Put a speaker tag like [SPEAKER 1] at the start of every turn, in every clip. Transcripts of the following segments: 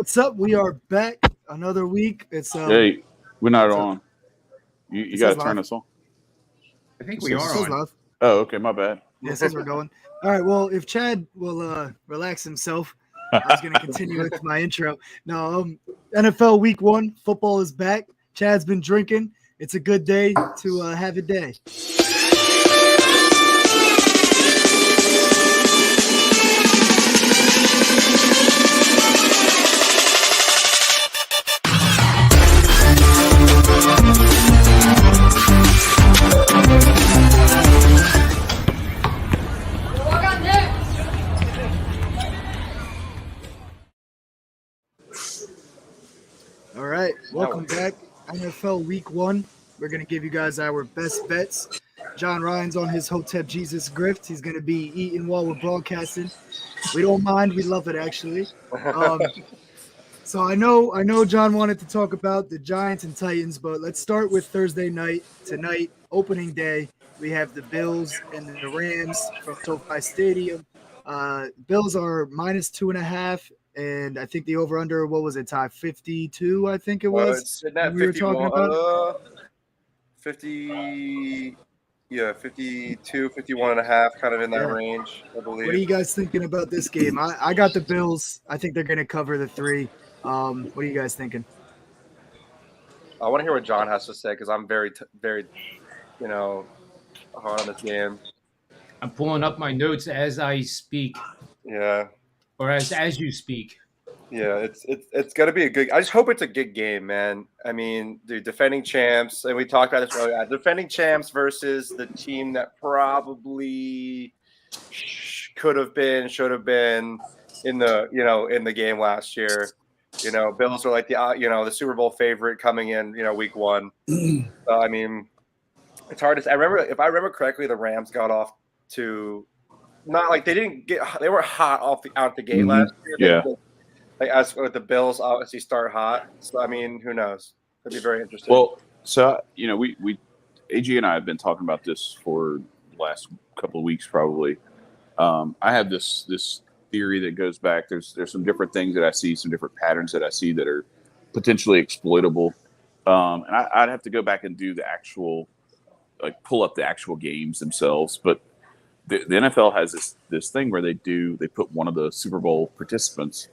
[SPEAKER 1] What's up? We are back another week. It's
[SPEAKER 2] Hey, we're not
[SPEAKER 1] what's up?
[SPEAKER 2] on. You
[SPEAKER 1] It
[SPEAKER 2] got
[SPEAKER 1] says
[SPEAKER 2] to turn
[SPEAKER 1] live.
[SPEAKER 2] us on.
[SPEAKER 3] I think
[SPEAKER 2] It
[SPEAKER 3] we
[SPEAKER 1] It
[SPEAKER 2] says,
[SPEAKER 3] are
[SPEAKER 1] says
[SPEAKER 3] on.
[SPEAKER 1] live.
[SPEAKER 2] oh, okay, my bad.
[SPEAKER 1] Yeah, it says we're going. All right. Well, if Chad will relax himself, I was going to continue with my intro. No, NFL Week 1 football is back. Chad's been drinking. It's a good day to have a day. All right, welcome back. NFL Week 1. We're going to give you guys our best bets. John Ryan's on his Hotep Jesus grift. He's going to be eating while we're broadcasting. We don't mind. We love it, actually. So I know John wanted to talk about the Giants and Titans, but let's start with Thursday night. Tonight, opening day, we have the Bills and the Rams from SoFi Stadium. Bills are -2.5, and I think the over/under, what was it, Ty? 52, I think it was.
[SPEAKER 4] It's sitting at
[SPEAKER 1] We were talking
[SPEAKER 4] 51,
[SPEAKER 1] about
[SPEAKER 4] 50, 52, 51 and a half, kind of in that
[SPEAKER 1] Yeah.
[SPEAKER 4] range, I
[SPEAKER 1] What are
[SPEAKER 4] believe.
[SPEAKER 1] you guys thinking about this game? I got the Bills. I think they're going to cover the 3. What are you guys thinking?
[SPEAKER 4] I want to hear what John has to say because I'm very, hard on this game.
[SPEAKER 3] I'm pulling up my notes as I speak,
[SPEAKER 4] Yeah,
[SPEAKER 3] or as you speak.
[SPEAKER 4] yeah, it's gonna be a good. I just hope it's a good game, man. I mean, dude, defending champs, and we talked about this earlier. Defending champs versus the team that probably should have been in the game last year. Bills are like the Super Bowl favorite coming in, week 1. So, I mean, it's hard to say. If I remember correctly, the Rams got off to not like they were hot out the gate last year.
[SPEAKER 2] Yeah.
[SPEAKER 4] Like as with the Bills, obviously start hot. So I mean, who knows? It'd be very interesting.
[SPEAKER 2] Well, so we AG and I have been talking about this for the last couple of weeks, probably. I have this theory that goes back. There's some different things that I see, some different patterns that I see that are potentially exploitable. And I'd have to go back and do the actual, like, pull up the actual games themselves. But the NFL has this thing where they put one of the Super Bowl participants.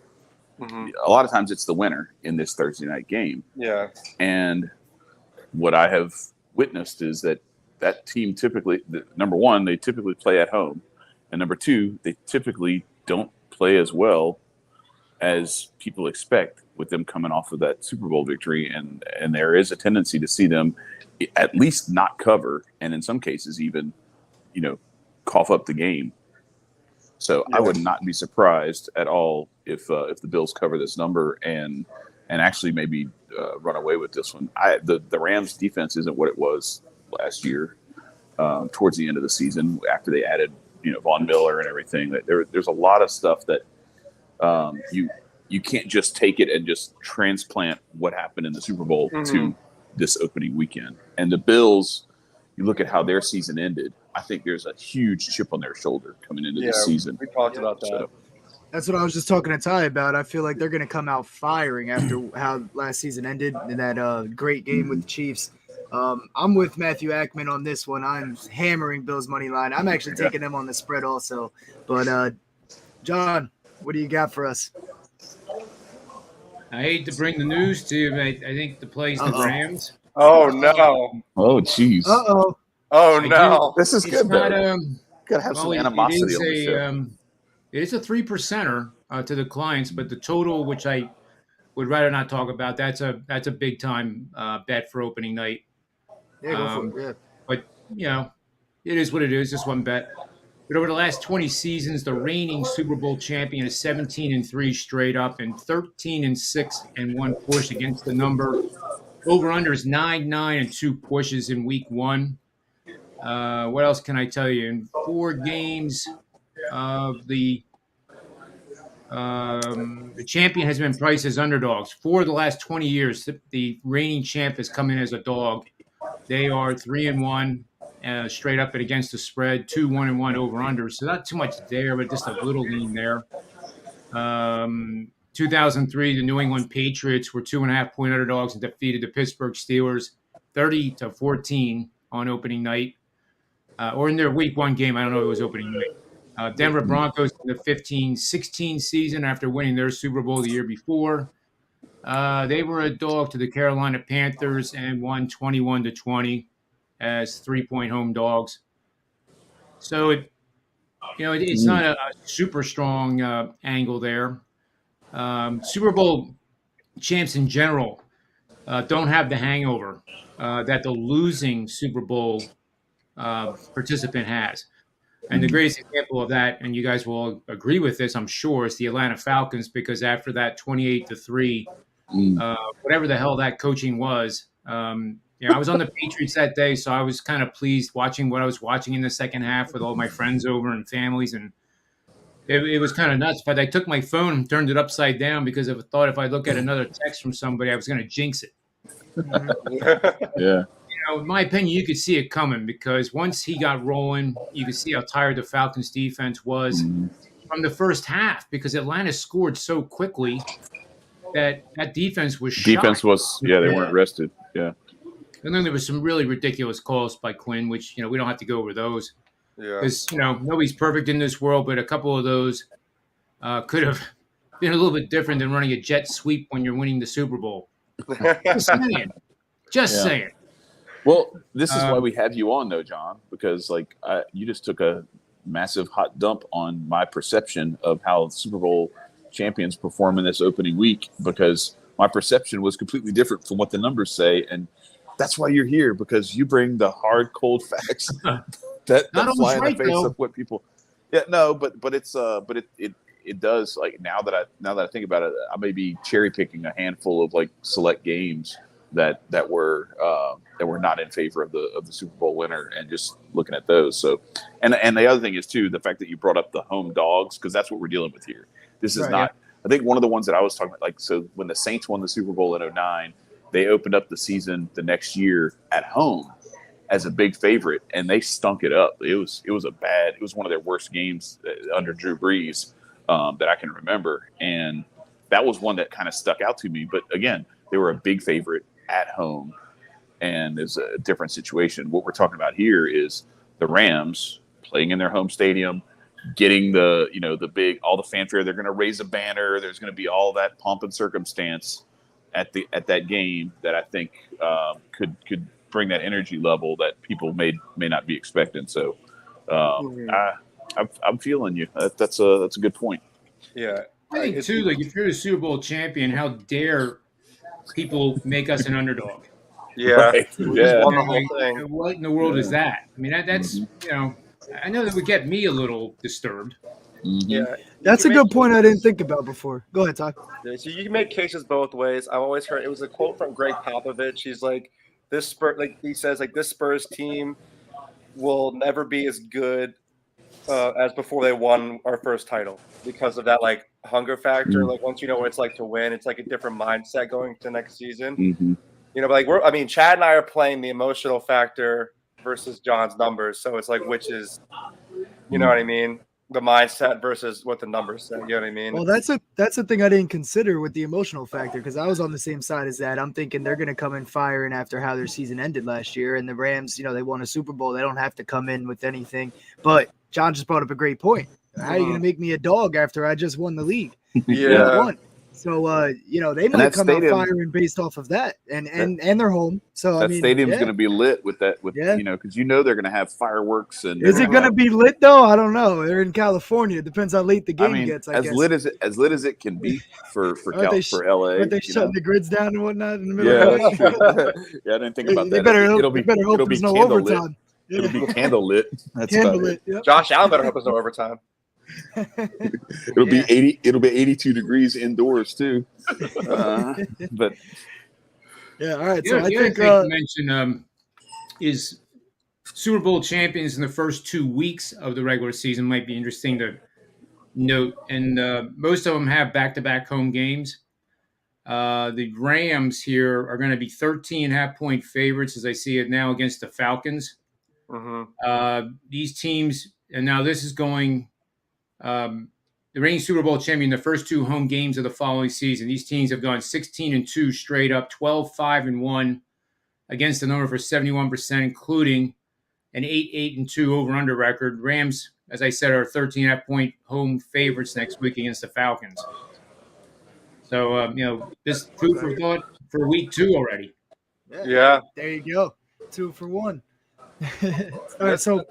[SPEAKER 4] Mm-hmm.
[SPEAKER 2] A lot of times it's the winner in this Thursday night game.
[SPEAKER 4] Yeah.
[SPEAKER 2] And what I have witnessed is that team typically, number one, they typically play at home. And number two, they typically don't play as well as people expect with them coming off of that Super Bowl victory. And there is a tendency to see them at least not cover, and in some cases even, cough up the game. So I would not be surprised at all if the Bills cover this number and actually maybe run away with this one. The Rams defense isn't what it was last year towards the end of the season after they added Von Miller and everything. There's a lot of stuff that you can't just take it and just transplant what happened in the Super Bowl to this opening weekend. And the Bills, you look at how their season ended, I think there's a huge chip on their shoulder coming into this season.
[SPEAKER 4] We talked about that.
[SPEAKER 2] So,
[SPEAKER 1] That's what I was just talking to Ty about. I feel like they're going to come out firing after how last season ended in that great game with the Chiefs. I'm with Matthew Ackman on this one. I'm hammering Bills money line. I'm actually taking them on the spread also. But John, what do you got for us?
[SPEAKER 3] I hate to bring the news to you, but I think the play's the Rams.
[SPEAKER 4] Oh no!
[SPEAKER 2] oh, jeez.
[SPEAKER 1] Uh-oh.
[SPEAKER 4] Oh
[SPEAKER 3] I
[SPEAKER 4] no!
[SPEAKER 2] This is
[SPEAKER 3] It's
[SPEAKER 2] good,
[SPEAKER 3] not,
[SPEAKER 2] though. Got to have some animosity on the show.
[SPEAKER 3] It is a 3%er to the clients, but the total, which I would rather not talk about, that's a big time bet for opening night.
[SPEAKER 1] Yeah, go for it.
[SPEAKER 3] But it is what it is. Just one bet. But over the last 20 seasons, the reigning Super Bowl champion is 17-3 straight up and 13-6 and 1 push against the number. Over under is 9-2 pushes in week 1. What else can I tell you? In 4 games of the champion has been priced as underdogs. 4 of the last 20 years, the reigning champ has come in as a dog. They are 3-1 straight up and against the spread, 2-1-1 over under. So not too much there, but just a little lean there. 2003, the New England Patriots were 2.5-point underdogs and defeated the Pittsburgh Steelers 30-14 on opening night, or in their week 1 game. I don't know if it was opening night. Denver Broncos in the 15-16 season after winning their Super Bowl the year before. They were a dog to the Carolina Panthers and won 21-20 as 3-point home dogs. So it's not a super strong angle there. Super Bowl champs in general don't have the hangover that the losing Super Bowl participant has. And the greatest example of that, and you guys will agree with this, I'm sure, is the Atlanta Falcons, because after that 28-3, whatever the hell that coaching was, I was on the Patriots that day, so I was kind of pleased watching what I was watching in the second half with all my friends over and families, and it was kind of nuts. But I took my phone and turned it upside down because I thought if I look at another text from somebody, I was going to jinx it.
[SPEAKER 2] Yeah.
[SPEAKER 3] In my opinion, you could see it coming, because once he got rolling, you could see how tired the Falcons defense was from the first half, because Atlanta scored so quickly that defense was shot.
[SPEAKER 2] They weren't rested. Yeah.
[SPEAKER 3] And then there was some really ridiculous calls by Quinn, which, we don't have to go over those.
[SPEAKER 4] Yeah.
[SPEAKER 3] Because, nobody's perfect in this world, but a couple of those could have been a little bit different than running a jet sweep when you're winning the Super Bowl. Just saying.
[SPEAKER 2] Well, this is why we have you on, though, John, because you just took a massive hot dump on my perception of how Super Bowl champions perform in this opening week, because my perception was completely different from what the numbers say, and that's why you're here, because you bring the hard, cold facts that fly in the face of what people. Yeah, no, but it does. Now that I think about it, I may be cherry picking a handful of select games that were not in favor of the Super Bowl winner, and just looking at those. So, and the other thing is too, the fact that you brought up the home dogs, because that's what we're dealing with here. This is not. Yeah. I think one of the ones that I was talking about, so when the Saints won the Super Bowl in 2009, they opened up the season the next year at home as a big favorite, and they stunk it up. It was one of their worst games under Drew Brees that I can remember, and that was one that kind of stuck out to me. But again, they were a big favorite at home, and it's a different situation. What we're talking about here is the Rams playing in their home stadium, getting the big, all the fanfare. They're going to raise a banner. There's going to be all that pomp and circumstance at that game that I think could bring that energy level that people may not be expecting. So I'm feeling you. That's a good point.
[SPEAKER 4] Yeah,
[SPEAKER 3] I think too. If you're the Super Bowl champion, how dare people make us an underdog?
[SPEAKER 4] Yeah,
[SPEAKER 2] right. Yeah.
[SPEAKER 4] Won the whole thing.
[SPEAKER 3] What in the world is that? I mean, that's I know that would get me a little disturbed.
[SPEAKER 4] Yeah,
[SPEAKER 1] that's a good point I didn't think about before. Go ahead, Todd.
[SPEAKER 4] Yeah, so you can make cases both ways. I've always heard, it was a quote from Greg Popovich. He's like, this Spurs team will never be as good as before they won our first title, because of that hunger factor. Once you know what it's like to win, it's a different mindset going to next season. But Chad and I are playing the emotional factor versus John's numbers. So it's which is, you know what I mean? The mindset versus what the numbers say. You know what I mean?
[SPEAKER 1] Well, that's a thing I didn't consider with the emotional factor, because I was on the same side as that. I'm thinking they're going to come in firing after how their season ended last year, and the Rams, they won a Super Bowl. They don't have to come in with anything. But John just brought up a great point. How are you going to make me a dog after I just won the league?
[SPEAKER 4] Yeah.
[SPEAKER 1] So, they might come out firing based off of that, and they're home. So
[SPEAKER 2] that stadium's going to be lit with that, because they're going to have fireworks. And
[SPEAKER 1] is it going to be lit though? I don't know. They're in California. It depends how late the game gets. I guess.
[SPEAKER 2] Lit as it can be for LA.
[SPEAKER 1] Are they shutting the grids down and whatnot in the middle of the night?
[SPEAKER 2] Yeah, I didn't think about that.
[SPEAKER 1] They better hope there's no overtime.
[SPEAKER 2] It'll be candle lit. That's
[SPEAKER 1] candle lit. Yep.
[SPEAKER 4] Josh Allen better hope there's no overtime.
[SPEAKER 2] It'll be 80. It'll be 82 degrees indoors too. But
[SPEAKER 1] yeah, all right.
[SPEAKER 3] So
[SPEAKER 1] I think
[SPEAKER 3] to mention is Super Bowl champions in the first 2 weeks of the regular season might be interesting to note, and most of them have back-to-back home games. The Rams here are going to be 13.5-point favorites, as I see it now, against the Falcons.
[SPEAKER 4] Mm-hmm.
[SPEAKER 3] These teams, and now this is going the reigning Super Bowl champion, the first 2 home games of the following season. These teams have gone 16-2 straight up, 12-5-1 against the number for 71%, including an 8-8-2 over-under record. Rams, as I said, are 13.5-point home favorites next week against the Falcons. So, this food for thought for week 2 already.
[SPEAKER 4] Yeah.
[SPEAKER 1] There you go. 2 for 1. All right, so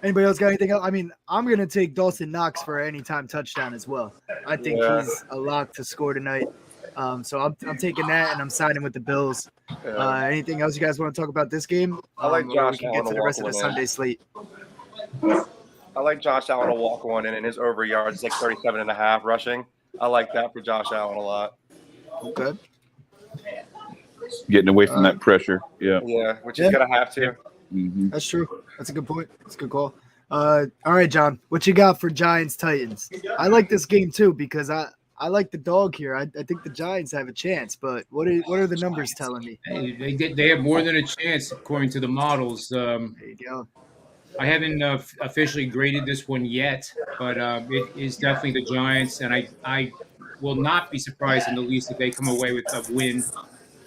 [SPEAKER 1] anybody else got anything else? I mean, I'm going to take Dawson Knox for an anytime touchdown as well. I think he's a lock to score tonight. So I'm taking that, and I'm signing with the Bills.
[SPEAKER 4] Yeah.
[SPEAKER 1] Anything else you guys want to talk about this game?
[SPEAKER 4] I like
[SPEAKER 1] or
[SPEAKER 4] Josh
[SPEAKER 1] we can
[SPEAKER 4] Allen
[SPEAKER 1] get to
[SPEAKER 4] to
[SPEAKER 1] the rest of
[SPEAKER 4] walk
[SPEAKER 1] the
[SPEAKER 4] one in.
[SPEAKER 1] Sunday slate.
[SPEAKER 4] I like Josh Allen to walk one in, and his over yards is like 37.5 rushing. I like that for Josh Allen a lot.
[SPEAKER 1] Okay.
[SPEAKER 2] Getting away from that pressure. Yeah.
[SPEAKER 4] Yeah, which he's gonna have to.
[SPEAKER 2] Mm-hmm.
[SPEAKER 1] That's true. That's a good point. That's a good call. All right, John, what you got for Giants Titans? I like this game too because I like the dog here. I think the Giants have a chance, but what are the numbers telling me?
[SPEAKER 3] They have more than a chance according to the models.
[SPEAKER 1] There you go.
[SPEAKER 3] I haven't officially graded this one yet, but it is definitely the Giants, and I will not be surprised in the least if they come away with a win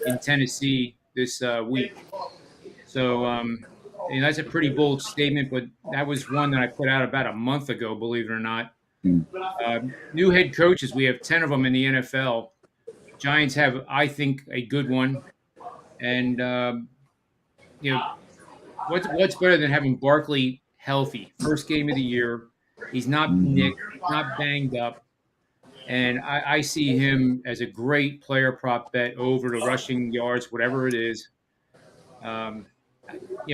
[SPEAKER 3] in Tennessee this week. So that's a pretty bold statement, but that was one that I put out about a month ago, believe it or not. New head coaches, we have 10 of them in the NFL. Giants have, I think, a good one. And, what's better than having Barkley healthy? First game of the year. He's not nicked, not banged up. And I see him as a great player prop bet over the rushing yards, whatever it is.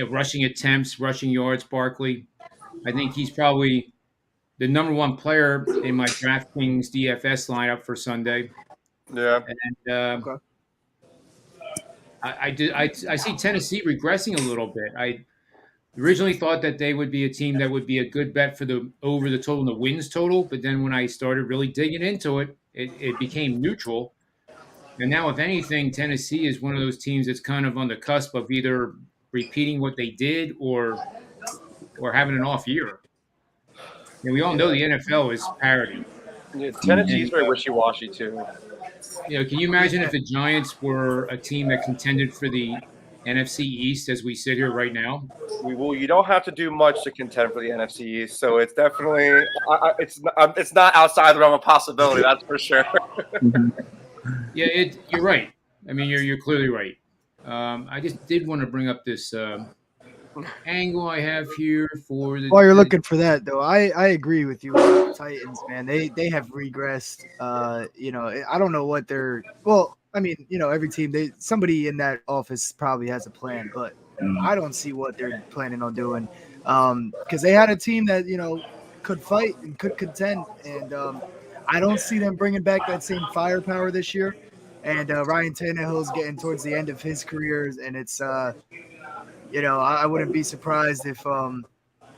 [SPEAKER 3] Rushing attempts, rushing yards, Barkley. I think he's probably the number 1 player in my DraftKings DFS lineup for Sunday.
[SPEAKER 4] Yeah.
[SPEAKER 3] And
[SPEAKER 1] Okay.
[SPEAKER 3] I see Tennessee regressing a little bit. I originally thought that they would be a team that would be a good bet for the over the total and the wins total, but then when I started really digging into it, it became neutral. And now, if anything, Tennessee is one of those teams that's kind of on the cusp of either repeating what they did or having an off year. And we all know the NFL is parity.
[SPEAKER 4] Yeah, Tennessee's very wishy-washy too.
[SPEAKER 3] Can you imagine if the Giants were a team that contended for the NFC East as we sit here right now?
[SPEAKER 4] You don't have to do much to contend for the NFC East, so it's definitely it's not outside the realm of possibility. That's for sure.
[SPEAKER 3] Yeah, you're right. I mean, you're clearly right. I just did want to bring up this angle I have here for the.
[SPEAKER 1] While you're looking for that, though, I agree with you. With the Titans, man, they have regressed. I don't know what they're. Well, I mean, every team, somebody in that office probably has a plan, but I don't see what they're planning on doing. Because they had a team that could fight and could contend, and I don't see them bringing back that same firepower this year. And Ryan Tannehill's getting towards the end of his career, and it's I wouldn't be surprised if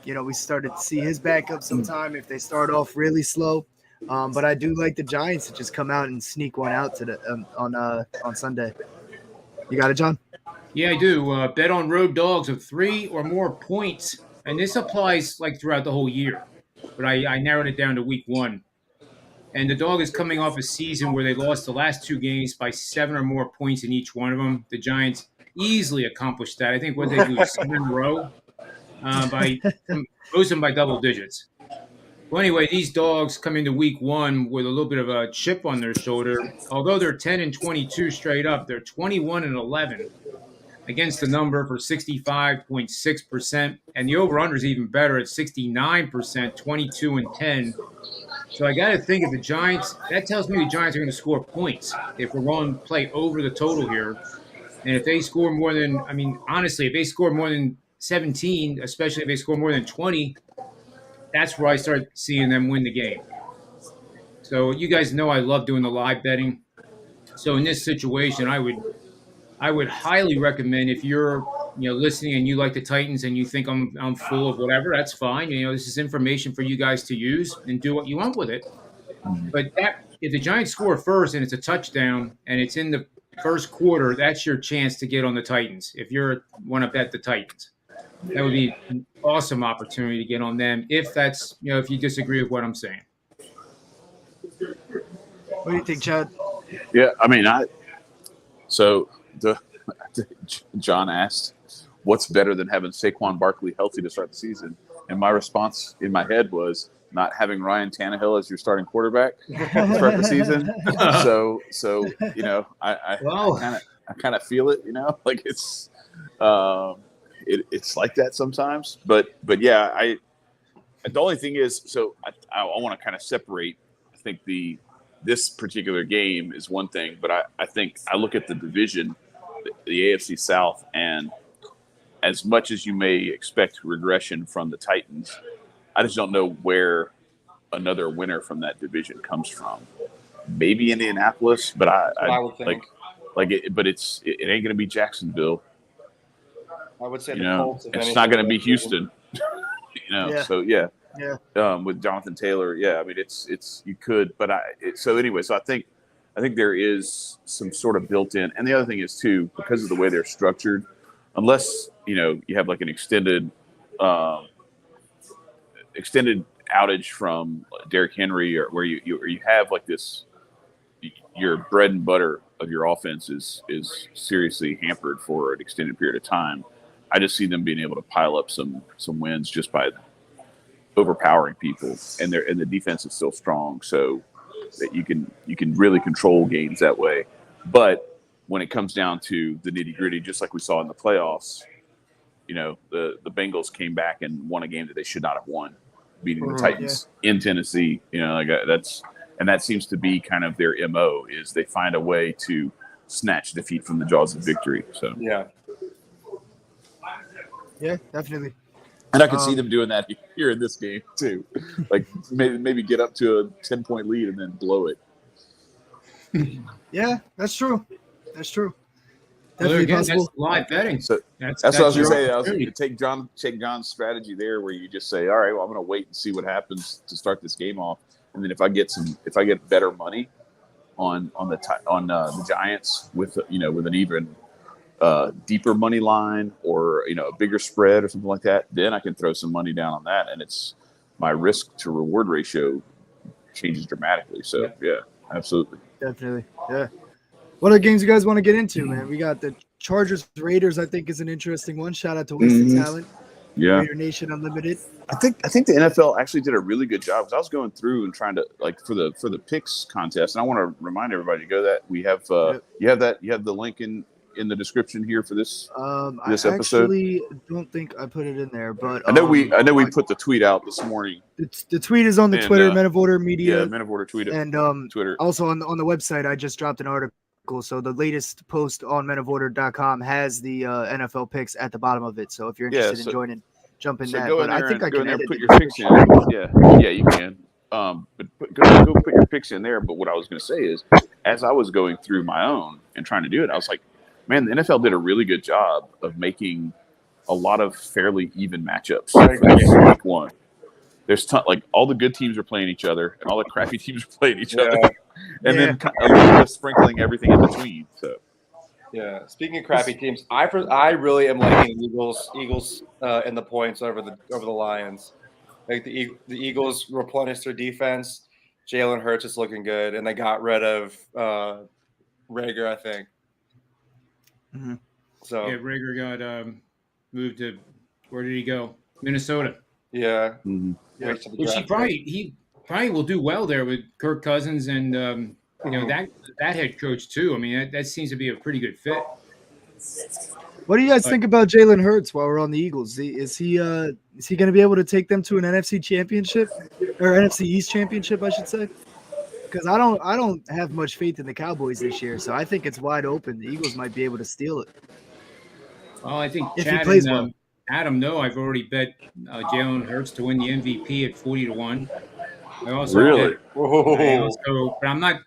[SPEAKER 1] we started to see his backup sometime if they start off really slow. But I do like the Giants to just come out and sneak one out to the on Sunday. You got it, John?
[SPEAKER 3] Yeah, I do. Bet on road dogs of 3 or more points, and this applies like throughout the whole year. But I narrowed it down to week 1. And the dog is coming off a season where they lost the last 2 games by 7 or more points in each one of them. The Giants easily accomplished that. I think what they do is 7 in a row by most of them by double digits. Well, anyway, these dogs come into week 1 with a little bit of a chip on their shoulder. Although they're 10-22 straight up, they're 21-11 against the number for 65.6%. And the over-under is even better at 69%, 22-10. So I got to think if the Giants, that tells me the Giants are going to score points if we're going to play over the total here. And if they score more than, honestly, if they score more than 17, especially if they score more than 20, that's where I start seeing them win the game. So you guys know I love doing the live betting. So in this situation, I would highly recommend if you're listening and you like the Titans and you think I'm full of whatever, that's fine. This is information for you guys to use and do what you want with it. But if the Giants score first and it's a touchdown and it's in the first quarter, that's your chance to get on the Titans. If you want to bet the Titans, that would be an awesome opportunity to get on them. If that's if you disagree with what I'm saying.
[SPEAKER 1] What do you think, Chad?
[SPEAKER 2] Yeah, I mean, so the John asked, "What's better than having Saquon Barkley healthy to start the season?" And my response in my head was not having Ryan Tannehill as your starting quarterback to start the season. So I
[SPEAKER 3] Well,
[SPEAKER 2] kind of feel it, like it's it's like that sometimes. But yeah, the only thing is, so I want to kind of separate. I think this particular game is one thing, but I think I look at the division, the AFC South, and as much as you may expect regression from the Titans, I just don't know where another winner from that division comes from. Maybe Indianapolis, but
[SPEAKER 4] I would think.
[SPEAKER 2] But it ain't going to be Jacksonville.
[SPEAKER 4] I would say the Colts.
[SPEAKER 2] It's not going to be Houston.
[SPEAKER 1] Yeah.
[SPEAKER 2] So yeah.
[SPEAKER 1] Yeah.
[SPEAKER 2] With Jonathan Taylor, yeah. I mean, it's you could, but so anyway. So I think there is some sort of built-in, and the other thing is too, because of the way they're structured, unless you have like an extended outage from Derrick Henry, or where you have like this, your bread and butter of your offense is seriously hampered for an extended period of time. I just see them being able to pile up some wins just by overpowering people, and the defense is still strong, so that you can really control games that way. But when it comes down to the nitty gritty, just like we saw in the playoffs, the Bengals came back and won a game that they should not have won, beating the Titans in Tennessee. That seems to be kind of their MO, is they find a way to snatch defeat from the jaws of victory. So
[SPEAKER 1] yeah, definitely.
[SPEAKER 2] And I can see them doing that here in this game too. Like maybe get up to a 10-point lead and then blow it.
[SPEAKER 1] Yeah, that's true. That's true.
[SPEAKER 3] Definitely
[SPEAKER 1] Definitely possible.
[SPEAKER 3] that's live betting.
[SPEAKER 2] So that's what I was going to say. I was going to take John's strategy there, where you just say, all right, well, I'm going to wait and see what happens to start this game off, and then if I get better money on the Giants with an even deeper money line, or a bigger spread or something like that, then I can throw some money down on that, and it's my risk to reward ratio changes dramatically. So yeah, absolutely,
[SPEAKER 1] definitely, yeah. What other games you guys want to get into, man? We got the Chargers Raiders. I think is an interesting one. Shout out to Wasted Talent.
[SPEAKER 2] Yeah,
[SPEAKER 1] Raider Nation Unlimited.
[SPEAKER 2] I think the NFL actually did a really good job, because I was going through and trying to, like, for the picks contest, and I want to remind everybody to go that we have you have the link in the description here for this episode.
[SPEAKER 1] I actually don't think I put it in there, but
[SPEAKER 2] I know we put the tweet out this morning.
[SPEAKER 1] The tweet is on the Twitter, Men of Order Media.
[SPEAKER 2] Yeah, Men of Order tweet it.
[SPEAKER 1] And
[SPEAKER 2] Twitter.
[SPEAKER 1] Also on the website, I just dropped an article. So the latest post on menoforder.com has the NFL picks at the bottom of it. So if you're interested in joining, jump in that.
[SPEAKER 2] But
[SPEAKER 1] I think I can
[SPEAKER 2] put your picks in. Yeah, you can. But go put your picks in there. But what I was going to say is, as I was going through my own and trying to do it, I was like, man, the NFL did a really good job of making a lot of fairly even matchups for week one. There's like all the good teams are playing each other, and all the crappy teams are playing each other, and then a little bit of sprinkling everything in between. So,
[SPEAKER 4] yeah. Speaking of crappy teams, I really am liking the Eagles in the points over the Lions. Like the Eagles replenished their defense. Jalen Hurts is looking good, and they got rid of Rager, I think.
[SPEAKER 1] Mm-hmm.
[SPEAKER 4] So
[SPEAKER 3] yeah, Rager got moved to, where did he go? Minnesota.
[SPEAKER 4] Yeah.
[SPEAKER 2] Mm-hmm.
[SPEAKER 4] Yeah.
[SPEAKER 3] Which he probably will do well there with Kirk Cousins and that head coach too. I mean, that seems to be a pretty good fit.
[SPEAKER 1] What do you guys think about Jalen Hurts while we're on the Eagles? Is he going to be able to take them to an NFC championship, or NFC East championship, I should say? Because I don't have much faith in the Cowboys this year, so I think it's wide open. The Eagles might be able to steal it.
[SPEAKER 3] Well, I think
[SPEAKER 1] if
[SPEAKER 3] Chad
[SPEAKER 1] he plays
[SPEAKER 3] and
[SPEAKER 1] well.
[SPEAKER 3] Adam know I've already bet Jalen Hurts to win the MVP at 40-1. I also
[SPEAKER 2] really?
[SPEAKER 3] But I'm not.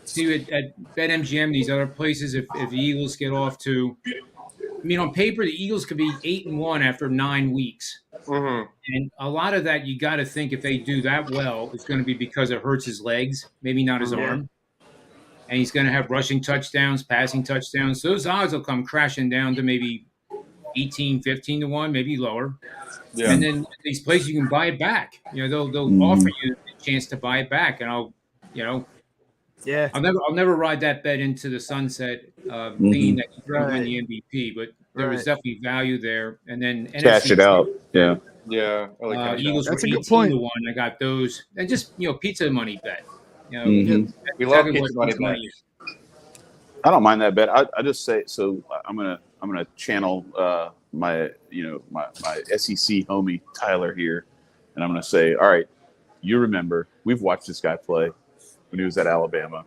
[SPEAKER 3] See, at BetMGM, these other places, if the Eagles get off to, I mean, on paper, the Eagles could be 8-1 after 9 weeks.
[SPEAKER 4] Mm-hmm.
[SPEAKER 3] And a lot of that, you got to think if they do that well, it's going to be because it hurts his legs, maybe not his arm. And he's going to have rushing touchdowns, passing touchdowns. So those odds will come crashing down to maybe 18, 15-1, maybe lower. Yeah. And then these places, you can buy it back. They'll offer you a chance to buy it back. And I'll You know,
[SPEAKER 1] Yeah.
[SPEAKER 3] I'll never ride that bet into the sunset, thinking that he's going to win
[SPEAKER 1] Right.
[SPEAKER 3] the MVP. But there was
[SPEAKER 1] Right.
[SPEAKER 3] definitely value there. And then
[SPEAKER 2] Cash it out. Yeah.
[SPEAKER 4] Yeah, I like cash out.
[SPEAKER 3] Eagles were
[SPEAKER 1] That's a good
[SPEAKER 3] 18
[SPEAKER 1] point.
[SPEAKER 3] to 1. I got those, and just pizza money bet. You know,
[SPEAKER 2] Mhm.
[SPEAKER 3] that's
[SPEAKER 4] We love
[SPEAKER 3] exactly what
[SPEAKER 4] pizza money
[SPEAKER 3] is.
[SPEAKER 2] I don't mind that bet. I just say so. I'm gonna channel my my SEC homie Tyler here, and I'm gonna say, all right, you remember we've watched this guy play when he was at Alabama.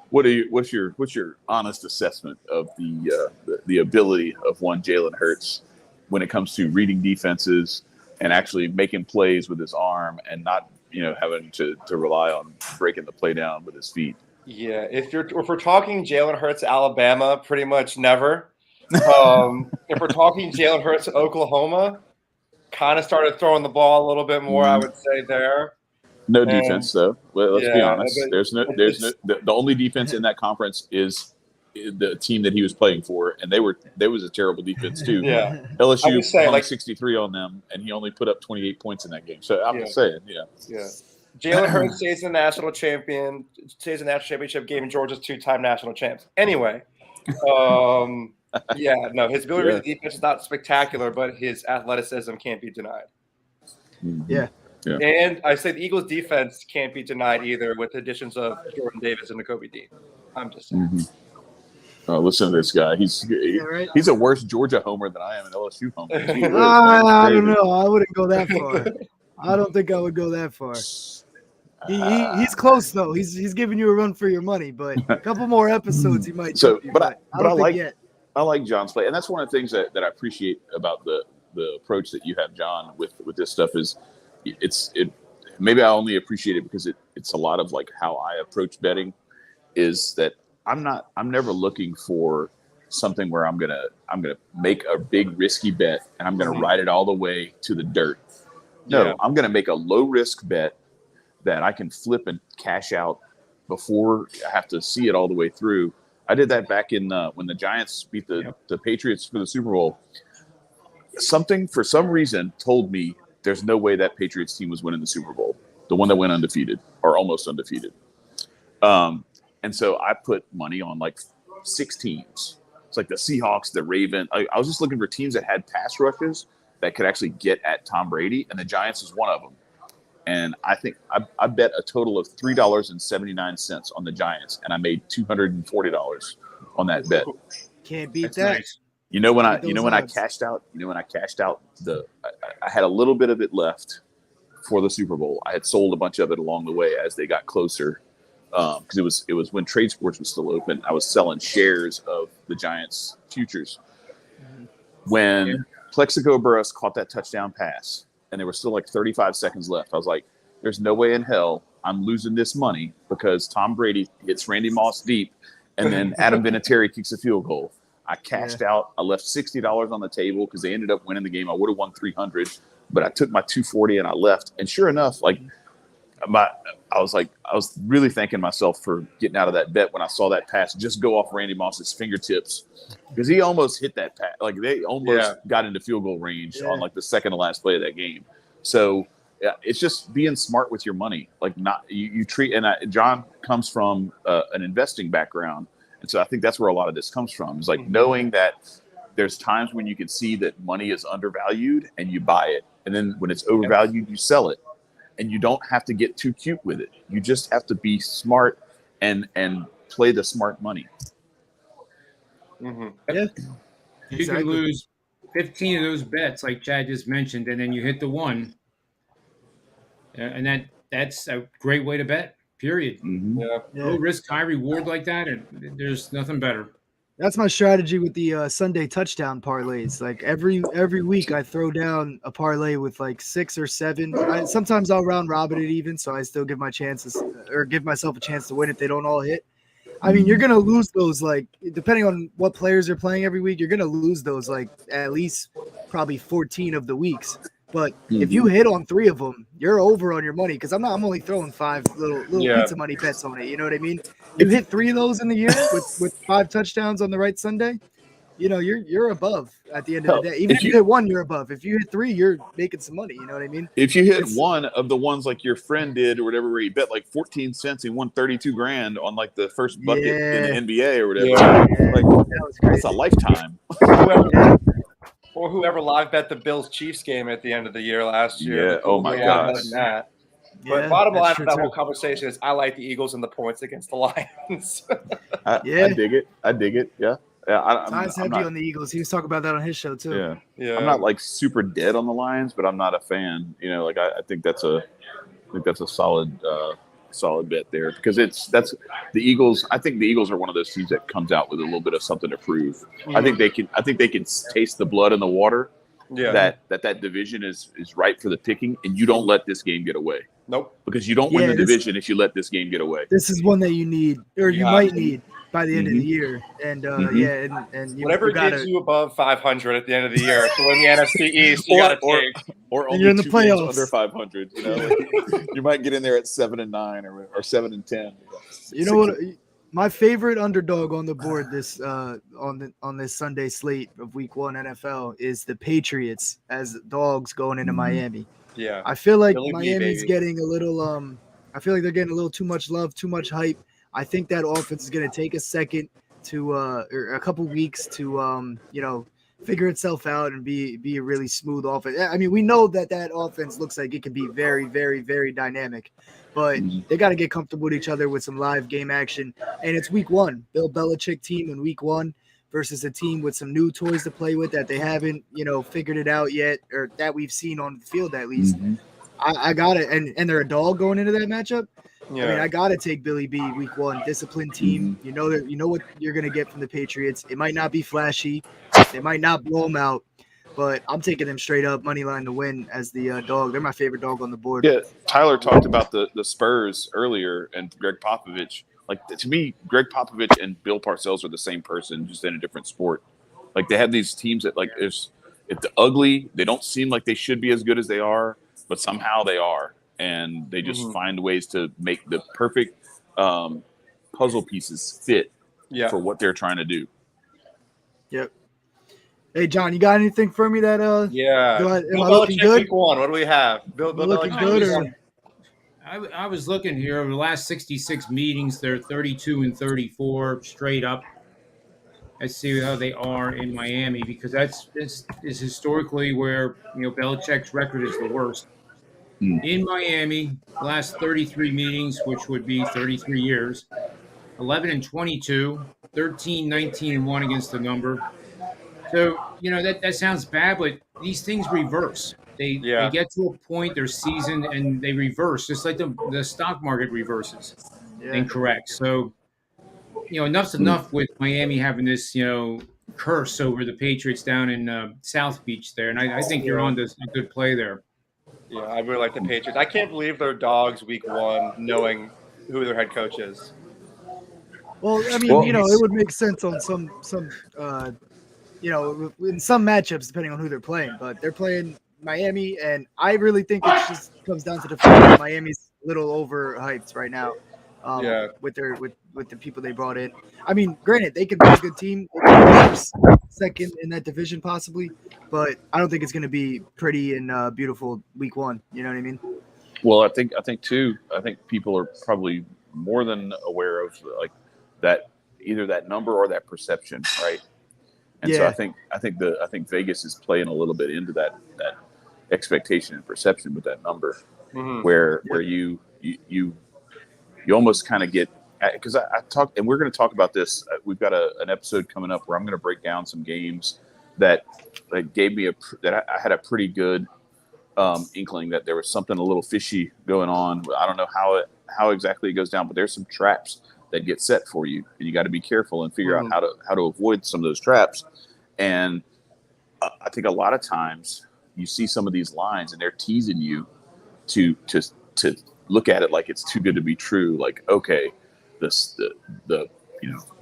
[SPEAKER 2] What's your honest assessment of the ability of one Jalen Hurts when it comes to reading defenses and actually making plays with his arm and not having to rely on breaking the play down with his feet?
[SPEAKER 4] Yeah, if we're talking Jalen Hurts, Alabama, pretty much never. If we're talking Jalen Hurts, Oklahoma, kind of started throwing the ball a little bit more, I would say there.
[SPEAKER 2] No defense, though. Well, let's be
[SPEAKER 4] yeah,
[SPEAKER 2] honest.
[SPEAKER 4] but
[SPEAKER 2] There's no. The only defense in that conference is the team that he was playing for, and there was a terrible defense too.
[SPEAKER 4] Yeah. I
[SPEAKER 2] LSU
[SPEAKER 4] would say,
[SPEAKER 2] hung
[SPEAKER 4] like-
[SPEAKER 2] 63 on them, and he only put up 28 points in that game. So I'm
[SPEAKER 4] Yeah.
[SPEAKER 2] just saying,
[SPEAKER 4] Yeah. Jalen Hurts stays the national championship game. Georgia's 2-time national champs. Anyway, yeah, no, his ability to read the defense is not spectacular, but his athleticism can't be denied.
[SPEAKER 2] Mhm.
[SPEAKER 1] Yeah.
[SPEAKER 2] Yeah.
[SPEAKER 4] And I say the Eagles' defense can't be denied either, with the additions of Jordan Davis and Nakobe Dean. I'm just saying.
[SPEAKER 2] Mhm. Listen to this guy. He's
[SPEAKER 1] right.
[SPEAKER 2] he's a worse Georgia homer than I am an LSU homer. He is, man.
[SPEAKER 1] I
[SPEAKER 2] It's
[SPEAKER 1] don't
[SPEAKER 2] crazy.
[SPEAKER 1] know. I wouldn't go that far. I don't think I would go that far. He's close though. He's giving you a run for your money, but a couple more episodes he might.
[SPEAKER 2] So,
[SPEAKER 1] jump you,
[SPEAKER 2] but I
[SPEAKER 1] don't think
[SPEAKER 2] like
[SPEAKER 1] yet.
[SPEAKER 2] I like John's play, and that's one of the things that I appreciate about the approach that you have, John, with this stuff is it. Maybe I only appreciate it because it's a lot of like how I approach betting. Is that I'm never looking for something where I'm gonna make a big risky bet and I'm gonna ride it all the way to the dirt. No,
[SPEAKER 4] Yeah.
[SPEAKER 2] I'm gonna make a low risk bet that I can flip and cash out before I have to see it all the way through. I did that back in when the Giants beat the Patriots for the Super Bowl. Something for some reason told me there's no way that Patriots team was winning the Super Bowl, the one that went undefeated or almost undefeated. And so I put money on like 6 teams. It's like the Seahawks, the Ravens. I was just looking for teams that had pass rushes that could actually get at Tom Brady, and the Giants was one of them. And I think I bet a total of $3.79 on the Giants, and I made $240 on that bet.
[SPEAKER 1] Can't beat
[SPEAKER 3] That's
[SPEAKER 1] that.
[SPEAKER 3] nice.
[SPEAKER 2] When I
[SPEAKER 1] Those odds.
[SPEAKER 2] cashed out, I had a little bit of it left for the Super Bowl. I had sold a bunch of it along the way as they got closer. Because it was when Trade Sports was still open. I was selling shares of the Giants futures. When Plexico Burress caught that touchdown pass, and there was still like 35 seconds left, I was like, "There's no way in hell I'm losing this money because Tom Brady hits Randy Moss deep, and then Adam Vinatieri kicks a field goal." I cashed out. I left $60 on the table because they ended up winning the game. I would have won $300, but I took my $240 and I left. And sure enough, like I was really thanking myself for getting out of that bet when I saw that pass just go off Randy Moss's fingertips because he almost hit that pass. Like they almost got into field goal range on like the second to last play of that game. So it's just being smart with your money. Like not you treat John comes from an investing background, and so I think that's where a lot of this comes from. Is like knowing that there's times when you can see that money is undervalued and you buy it, and then when it's overvalued, you sell it. And you don't have to get too cute with it. You just have to be smart and play the smart money.
[SPEAKER 4] Mm-hmm.
[SPEAKER 1] Yeah.
[SPEAKER 3] You
[SPEAKER 1] Exactly.
[SPEAKER 3] can lose 15 of those bets, like Chad just mentioned, and then you hit the one. And that's a great way to bet, period.
[SPEAKER 2] Mm-hmm.
[SPEAKER 4] Yeah.
[SPEAKER 3] Low risk, high reward like that, and there's nothing better.
[SPEAKER 1] That's my strategy with the Sunday touchdown parlays. Like every week, I throw down a parlay with like 6 or 7. Sometimes I'll round robin it even, so I still give my chances or give myself a chance to win if they don't all hit. I mean, you're gonna lose those like depending on what players are playing every week. You're gonna lose those like at least probably 14 of the weeks. But if you hit on 3 of them, you're over on your money because I'm only throwing 5 little pizza money bets on it. You know what I mean? You hit 3 of those in the year with 5 touchdowns on the right Sunday, you're above at the end of
[SPEAKER 2] Hell,
[SPEAKER 1] the day. Even if you hit one, you're above. If you hit three, you're making some money. You know what I mean?
[SPEAKER 2] If you hit
[SPEAKER 1] It's-
[SPEAKER 2] one of the ones like your friend did or whatever, where he bet like 14 cents and won 32 grand on like the first bucket in the NBA or whatever,
[SPEAKER 4] Yeah.
[SPEAKER 2] like
[SPEAKER 1] that was crazy.
[SPEAKER 2] it's a lifetime.
[SPEAKER 4] Or whoever live bet the Bills Chiefs game at the end of the year last year.
[SPEAKER 2] Yeah. Oh my gosh.
[SPEAKER 4] That.
[SPEAKER 1] Yeah,
[SPEAKER 4] But bottom
[SPEAKER 1] that's
[SPEAKER 4] line
[SPEAKER 1] true
[SPEAKER 4] of that
[SPEAKER 1] too.
[SPEAKER 4] whole conversation is I like the Eagles and the points against the Lions.
[SPEAKER 2] I dig it. I dig it. Yeah.
[SPEAKER 1] Ty's heavy on the Eagles. He was talking about that on his show too.
[SPEAKER 2] Yeah.
[SPEAKER 4] Yeah.
[SPEAKER 2] I'm not like super dead on the Lions, but I'm not a fan. Like I think that's a solid bet there because that's the Eagles. I think the Eagles are one of those teams that comes out with a little bit of something to prove. I think they can taste the blood in the water.
[SPEAKER 4] Yeah.
[SPEAKER 2] That division is ripe for the picking, and you don't let this game get away.
[SPEAKER 4] Nope.
[SPEAKER 2] Because you don't win the division if you let this game get away.
[SPEAKER 1] This is one that you need, or you might need by the end of the
[SPEAKER 2] Mhm.
[SPEAKER 1] year. And and you
[SPEAKER 4] Whatever
[SPEAKER 1] gotta,
[SPEAKER 4] gets you above 500 at the end of the year to win the NFC East, you got to take.
[SPEAKER 2] Or
[SPEAKER 1] And
[SPEAKER 2] only
[SPEAKER 1] you're in the
[SPEAKER 2] 2 games
[SPEAKER 1] playoffs.
[SPEAKER 2] under 500. You might get in there at 7-9 or 7-10.
[SPEAKER 1] You know what? My favorite underdog on the board this on this Sunday slate of Week 1 NFL is the Patriots as dogs going into Miami.
[SPEAKER 4] Yeah.
[SPEAKER 1] I feel like
[SPEAKER 4] Billy B,
[SPEAKER 1] Miami's
[SPEAKER 4] baby.
[SPEAKER 1] getting a little I feel like they're getting a little too much love, too much hype. I think that offense is going to take a second to or a couple weeks to figure itself out and be a really smooth offense. I mean, we know that offense looks like it can be very, very, very dynamic, but they got to get comfortable with each other with some live game action. And it's Week 1, Bill Belichick team in Week 1 versus a team with some new toys to play with that they haven't, figured it out yet, or that we've seen on the field at least. I got it, and they're a dog going into that matchup.
[SPEAKER 4] Yeah.
[SPEAKER 1] I mean, I gotta take Billy B Week 1, disciplined team. You know what you're gonna get from the Patriots. It might not be flashy, they might not blow them out, but I'm taking them straight up money line to win as the dog. They're my favorite dog on the board.
[SPEAKER 2] Yeah, Tyler talked about the Spurs earlier and Greg Popovich. Like to me, Greg Popovich and Bill Parcells are the same person, just in a different sport. Like they have these teams that like it's ugly. They don't seem like they should be as good as they are, but somehow they are. And they just find ways to make the perfect puzzle pieces fit for what they're trying to do.
[SPEAKER 1] Yep. Hey, John, you got anything for me that
[SPEAKER 4] Bill
[SPEAKER 1] am I looking
[SPEAKER 4] Belichick
[SPEAKER 1] good?
[SPEAKER 4] Week 1. What do we have? Bill
[SPEAKER 1] looking
[SPEAKER 4] Belichick
[SPEAKER 1] good,
[SPEAKER 4] Week
[SPEAKER 1] or
[SPEAKER 4] 1.
[SPEAKER 3] I was looking here over the last 66 meetings. They're 32-34 straight up. Let's see how they are in Miami because this is historically where Belichick's record is the worst. In Miami, last 33 meetings, which would be 33 years, 11-22, 13-19-1 against the number. So that sounds bad, but these things reverse. They get to a point, they're seasoned, and they reverse, just like the stock market reverses and corrects. So, enough's enough with Miami having this, curse over the Patriots down in South Beach there. And I think you're on to a good play there.
[SPEAKER 4] Yeah, I really like the Patriots. I can't believe they're dogs Week 1, knowing who their head coach is.
[SPEAKER 1] Well, I mean, it would make sense on some in some matchups depending on who they're playing, but they're playing Miami, and I really think it just comes down to the fact that Miami's a little overhyped right now. With the people they brought in. I mean, granted, they could be a good team, second in that division possibly, but I don't think it's going to be pretty and beautiful Week 1. You know what I mean?
[SPEAKER 2] Well, I think too. I think people are probably more than aware of like that, either that number or that perception, right? And so I think Vegas is playing a little bit into that expectation and perception with that number, where you almost kind of get, because I talk, and we're going to talk about this. We've got an episode coming up where I'm going to break down some games that gave me I had a pretty good inkling that there was something a little fishy going on. I don't know how exactly it goes down, but there's some traps that get set for you, and you got to be careful and figure out how to avoid some of those traps. And I think a lot of times you see some of these lines, and they're teasing you to look at it like it's too good to be true. Like, okay, the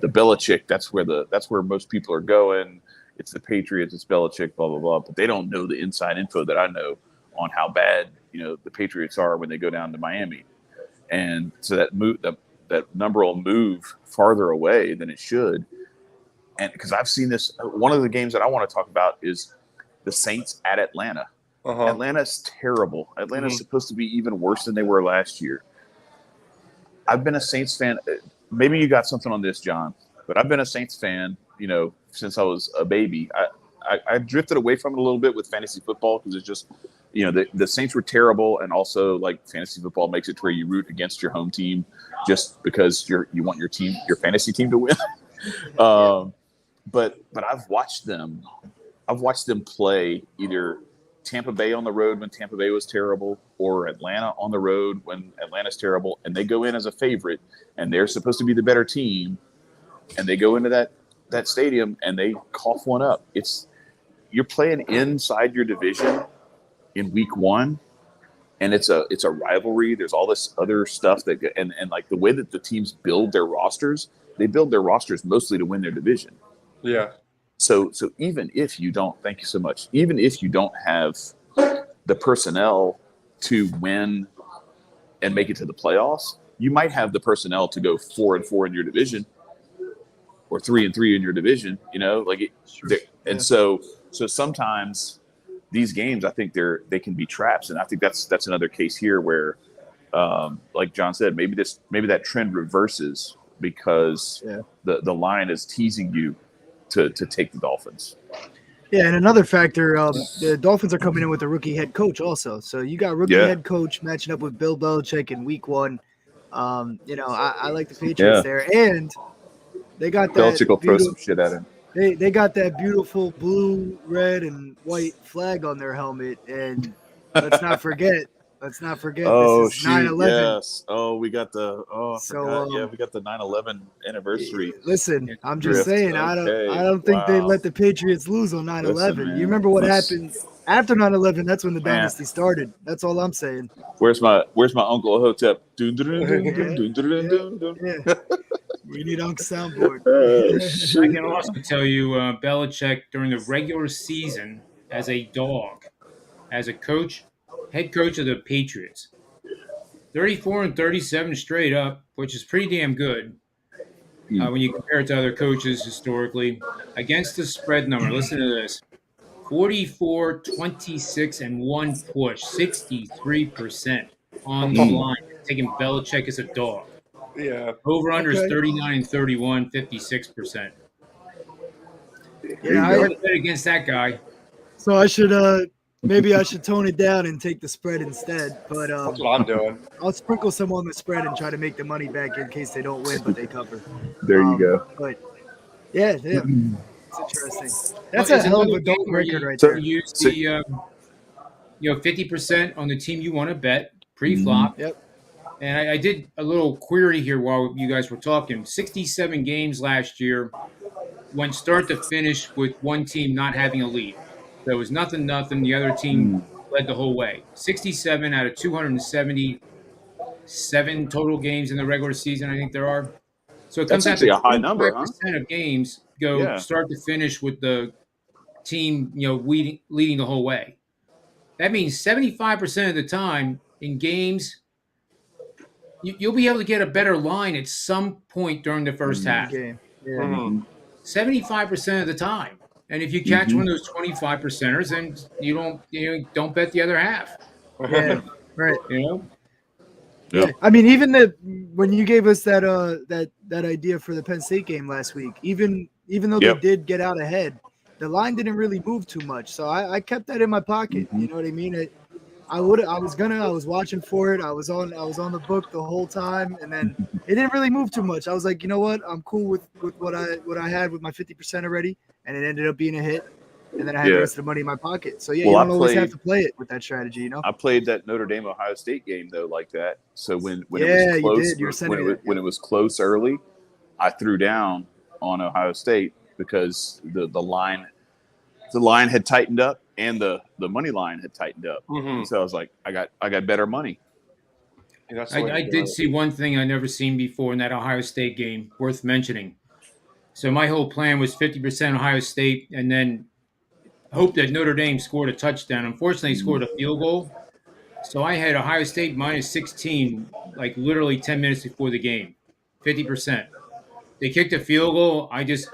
[SPEAKER 2] Belichick, that's where most people are going. It's the Patriots, it's Belichick, blah blah blah. But they don't know the inside info that I know on how bad the Patriots are when they go down to Miami, and so that number will move farther away than it should. and because I've seen this, one of the games that I want to talk about is the Saints at Atlanta. Atlanta's terrible. Atlanta's supposed to be even worse than they were last year. I've been a Saints fan. Maybe you got something on this, John, but I've been a Saints fan, since I was a baby. I drifted away from it a little bit with fantasy football because it's just, the Saints were terrible, and also like fantasy football makes it to where you root against your home team just because you want your fantasy team to win. But I've watched them play either Tampa Bay on the road when Tampa Bay was terrible, or Atlanta on the road when Atlanta's terrible, and they go in as a favorite, and they're supposed to be the better team, and they go into that stadium and they cough one up. You're playing inside your division in week 1, and it's a rivalry. There's all this other stuff and like the way that the teams build their rosters, they build their rosters mostly to win their division.
[SPEAKER 4] Yeah.
[SPEAKER 2] So even if you don't, thank you so much. Even if you don't have the personnel to win and make it to the playoffs, you might have the personnel to go 4-4 in your division, or 3-3 in your division. So sometimes these games, I think they can be traps, and I think that's another case here where, like John said, maybe that trend reverses because the line is teasing you to take the Dolphins.
[SPEAKER 1] Yeah, and another factor, the Dolphins are coming in with a rookie head coach also. So you got rookie head coach matching up with Bill Belichick in week 1. I like the Patriots there. And they got that
[SPEAKER 2] Belichick will throw some shit at him.
[SPEAKER 1] They got that beautiful blue, red, and white flag on their helmet. And let's not forget this is 9/11.
[SPEAKER 2] Yes. Oh, we got the we got the 9/11 anniversary.
[SPEAKER 1] Listen, I'm just saying, I don't think they let the Patriots lose on 9/11.
[SPEAKER 2] Listen,
[SPEAKER 1] you remember what happened after 9/11? That's when the dynasty started. That's all I'm saying.
[SPEAKER 2] Where's my Uncle Hotep? Dun, dun, dun, dun, dun, dun, dun, dun, dun.
[SPEAKER 1] Yeah. We need Uncle soundboard.
[SPEAKER 3] I can also tell you, Belichick during the regular season as a dog, as a coach, head coach of the Patriots, 34-37 straight up, which is pretty damn good when you compare it to other coaches historically. Against the spread number, listen to this: 44, 26, and 1 push, 63% on the line, taking Belichick as a dog.
[SPEAKER 4] Yeah.
[SPEAKER 3] Over under is 39-31, 56%.
[SPEAKER 1] Yeah, I
[SPEAKER 3] bet against that guy.
[SPEAKER 1] So I should maybe I should tone it down and take the spread instead. But
[SPEAKER 4] That's what I'm doing.
[SPEAKER 1] I'll sprinkle some on the spread and try to make the money back in case they don't win, but they cover.
[SPEAKER 2] There you go.
[SPEAKER 1] But yeah, it's interesting. That's a hell of a dog record right there.
[SPEAKER 3] You use the 50% on the team you want to bet pre-flop.
[SPEAKER 1] Yep.
[SPEAKER 3] And I did a little query here while you guys were talking. 67 games last year went start to finish with one team not having a lead. There was nothing. The other team led the whole way. 67 out of 277 total games in the regular season, I think there are. So it comes out to
[SPEAKER 2] a high number, huh?
[SPEAKER 3] 25% of games go start to finish with the team, leading the whole way. That means 75% of the time in games, you'll be able to get a better line at some point during the first half.
[SPEAKER 1] Game. Yeah.
[SPEAKER 3] 75% of the time. And if you catch one of those 25%ers, then you don't bet the other half.
[SPEAKER 1] Yeah. Right.
[SPEAKER 2] Yeah.
[SPEAKER 1] I mean, even when you gave us that idea for the Penn State game last week, even though they did get out ahead, the line didn't really move too much. So I kept that in my pocket. You know what I mean? I was watching for it. I was on the book the whole time, and then it didn't really move too much. I was like, you know what? I'm cool with what I had with my 50% already, and it ended up being a hit. And then I had the rest of the money in my pocket. So you don't always have to play it with that strategy,
[SPEAKER 2] I played that Notre Dame Ohio State game though like that. So when it was close, when it was close early, I threw down on Ohio State because the line had tightened up and the money line had tightened up. So I was like, I got better money.
[SPEAKER 3] I did see one thing I never seen before in that Ohio State game worth mentioning. So my whole plan was 50% Ohio State and then hope that Notre Dame scored a touchdown. Unfortunately, scored a field goal. So I had Ohio State minus 16, like literally 10 minutes before the game, 50%. They kicked a field goal. I just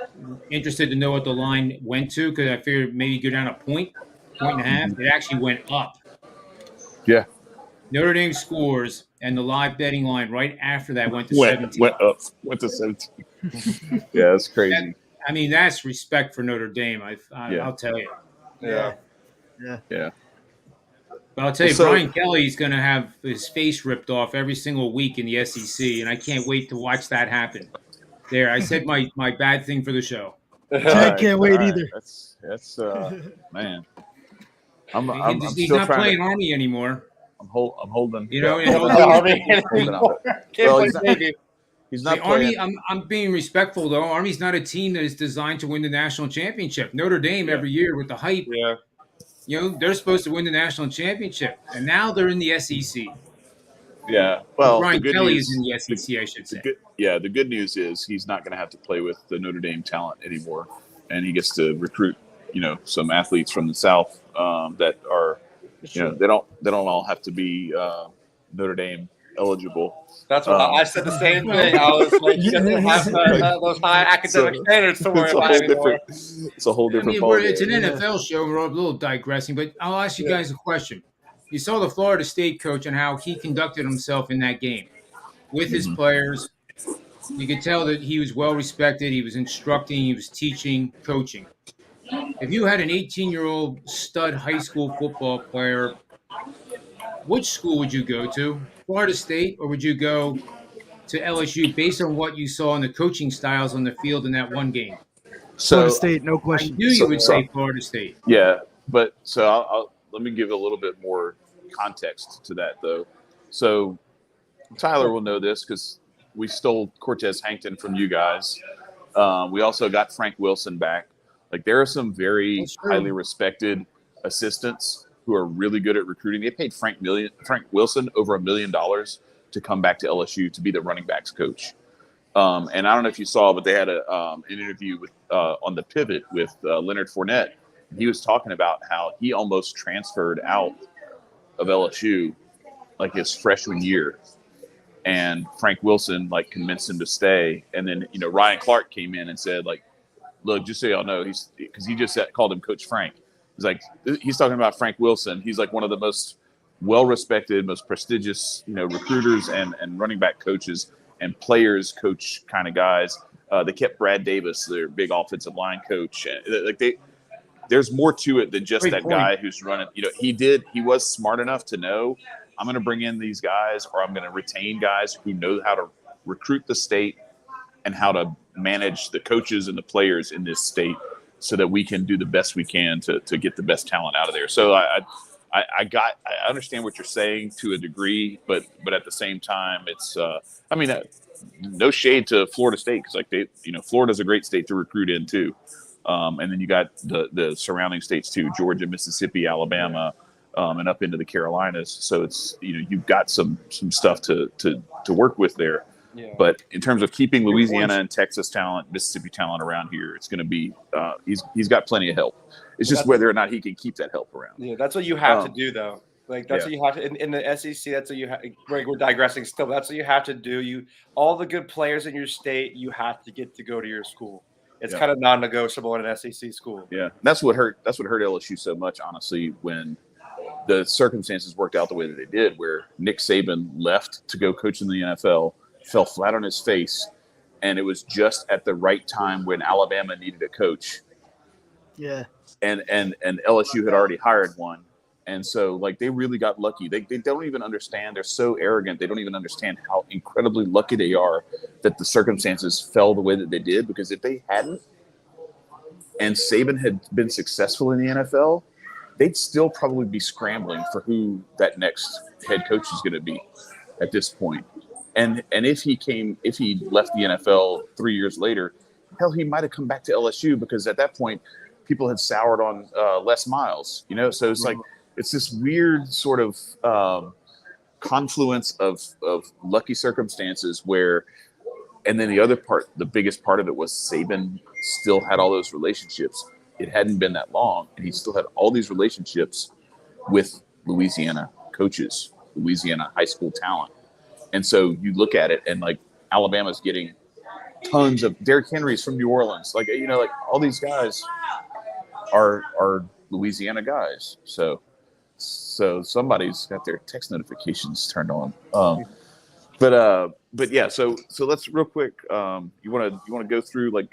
[SPEAKER 3] interested to know what the line went to because I figured maybe go down a point and a half. It actually went up.
[SPEAKER 2] Yeah.
[SPEAKER 3] Notre Dame scores, and the live betting line right after that went to 17.
[SPEAKER 2] Went to 17. Yeah, that's crazy.
[SPEAKER 3] I mean, that's respect for Notre Dame. I'll tell you.
[SPEAKER 4] Yeah.
[SPEAKER 3] But I'll tell you,
[SPEAKER 2] So-
[SPEAKER 3] Brian Kelly's going to have his face ripped off every single week in the SEC, and I can't wait to watch that happen. There, I said my bad thing for the show.
[SPEAKER 1] I can't wait either.
[SPEAKER 2] That's man. I'm
[SPEAKER 3] He's
[SPEAKER 2] still
[SPEAKER 3] not
[SPEAKER 2] trying
[SPEAKER 3] playing
[SPEAKER 2] to,
[SPEAKER 3] Army anymore.
[SPEAKER 2] I'm holding.
[SPEAKER 3] You know,
[SPEAKER 2] yeah,
[SPEAKER 3] and
[SPEAKER 2] holding on.
[SPEAKER 4] Can't
[SPEAKER 2] Well,
[SPEAKER 4] play
[SPEAKER 2] he's not-
[SPEAKER 4] Navy.
[SPEAKER 2] He's
[SPEAKER 3] The
[SPEAKER 2] not playing.
[SPEAKER 3] Army, I'm being respectful though. Army's not a team that is designed to win the national championship. Notre Dame every year with the hype,
[SPEAKER 4] Yeah.
[SPEAKER 3] you know, they're supposed to win the national championship, and now they're in the SEC.
[SPEAKER 2] Yeah. Well,
[SPEAKER 3] Brian
[SPEAKER 2] the good
[SPEAKER 3] Kelly
[SPEAKER 2] news,
[SPEAKER 3] is in the SEC, I should say.
[SPEAKER 2] the good news is he's not going to have to play with the Notre Dame talent anymore, and he gets to recruit, some athletes from the South that are, they don't all have to be Notre Dame eligible.
[SPEAKER 4] That's what I said the same thing. I was like, you doesn't have those high academic standards to worry about anymore.
[SPEAKER 2] It's a whole
[SPEAKER 3] I
[SPEAKER 2] different
[SPEAKER 3] mean,
[SPEAKER 2] ballgame.
[SPEAKER 3] it's an NFL show. We're a little digressing, but I'll ask you guys a question. You saw the Florida State coach and how he conducted himself in that game with his players. You could tell that he was well respected. He was instructing, he was teaching, coaching. If you had an 18-year-old stud high school football player, which school would you go to? Florida State, or would you go to LSU based on what you saw in the coaching styles on the field in that one game?
[SPEAKER 1] Florida State, no
[SPEAKER 3] I
[SPEAKER 1] question.
[SPEAKER 3] knew you would say Florida State.
[SPEAKER 2] Yeah, but so I'll let me give a little bit more context to that, though. So Tyler will know this because we stole Cortez Hankton from you guys. We also got Frank Wilson back. Like, there are some very highly respected assistants who are really good at recruiting. They paid Frank Wilson over $1 million to come back to LSU to be the running backs coach. And I don't know if you saw, but they had an interview with on the Pivot with Leonard Fournette. He was talking about how he almost transferred out of LSU like his freshman year, and Frank Wilson convinced him to stay. And then Ryan Clark came in and said, look, just so y'all know, because he just called him Coach Frank. He's talking about Frank Wilson. He's one of the most well-respected, most prestigious, recruiters and running back coaches and players coach kind of guys. They kept Brad Davis, their big offensive line coach. There's more to it than just
[SPEAKER 3] Great
[SPEAKER 2] that
[SPEAKER 3] point.
[SPEAKER 2] guy who's running. He was smart enough to know, I'm going to bring in these guys, or I'm going to retain guys who know how to recruit the state and how to manage the coaches and the players in this state, so that we can do the best we can to get the best talent out of there. So I understand what you're saying to a degree, but at the same time, it's no shade to Florida State, because Florida's a great state to recruit in too, and then you got the surrounding states too, Georgia, Mississippi, Alabama, and up into the Carolinas. So it's you've got some stuff to work with there.
[SPEAKER 4] Yeah.
[SPEAKER 2] But in terms of keeping Louisiana and Texas talent, Mississippi talent around here, it's going to be he's got plenty of help. It's just whether or not he can keep that help around.
[SPEAKER 4] Yeah, that's what you have to do, though. That's what you have to in the SEC. That's what you have. We're digressing still. That's what you have to do. All the good players in your state, you have to get to go to your school. It's kind of non-negotiable in an SEC school.
[SPEAKER 2] Yeah, that's what hurt LSU so much, honestly, when the circumstances worked out the way that they did, where Nick Saban left to go coach in the NFL, fell flat on his face, and it was just at the right time when Alabama needed a coach.
[SPEAKER 1] Yeah.
[SPEAKER 2] And LSU had already hired one. And so, they really got lucky. They don't even understand. They're so arrogant. They don't even understand how incredibly lucky they are that the circumstances fell the way that they did. Because if they hadn't, and Saban had been successful in the NFL, they'd still probably be scrambling for who that next head coach is going to be at this point. And if he left the NFL 3 years later, hell, he might have come back to LSU, because at that point, people had soured on Les Miles, So it's it's this weird sort of confluence of lucky circumstances where, and then the other part, the biggest part of it was Saban still had all those relationships. It hadn't been that long, and he still had all these relationships with Louisiana coaches, Louisiana high school talent. And so you look at it, and Alabama's getting tons of Derrick Henry's from New Orleans. Like, you know, like all these guys are Louisiana guys. So somebody's got their text notifications turned on. But yeah, so let's real quick. You want to go through like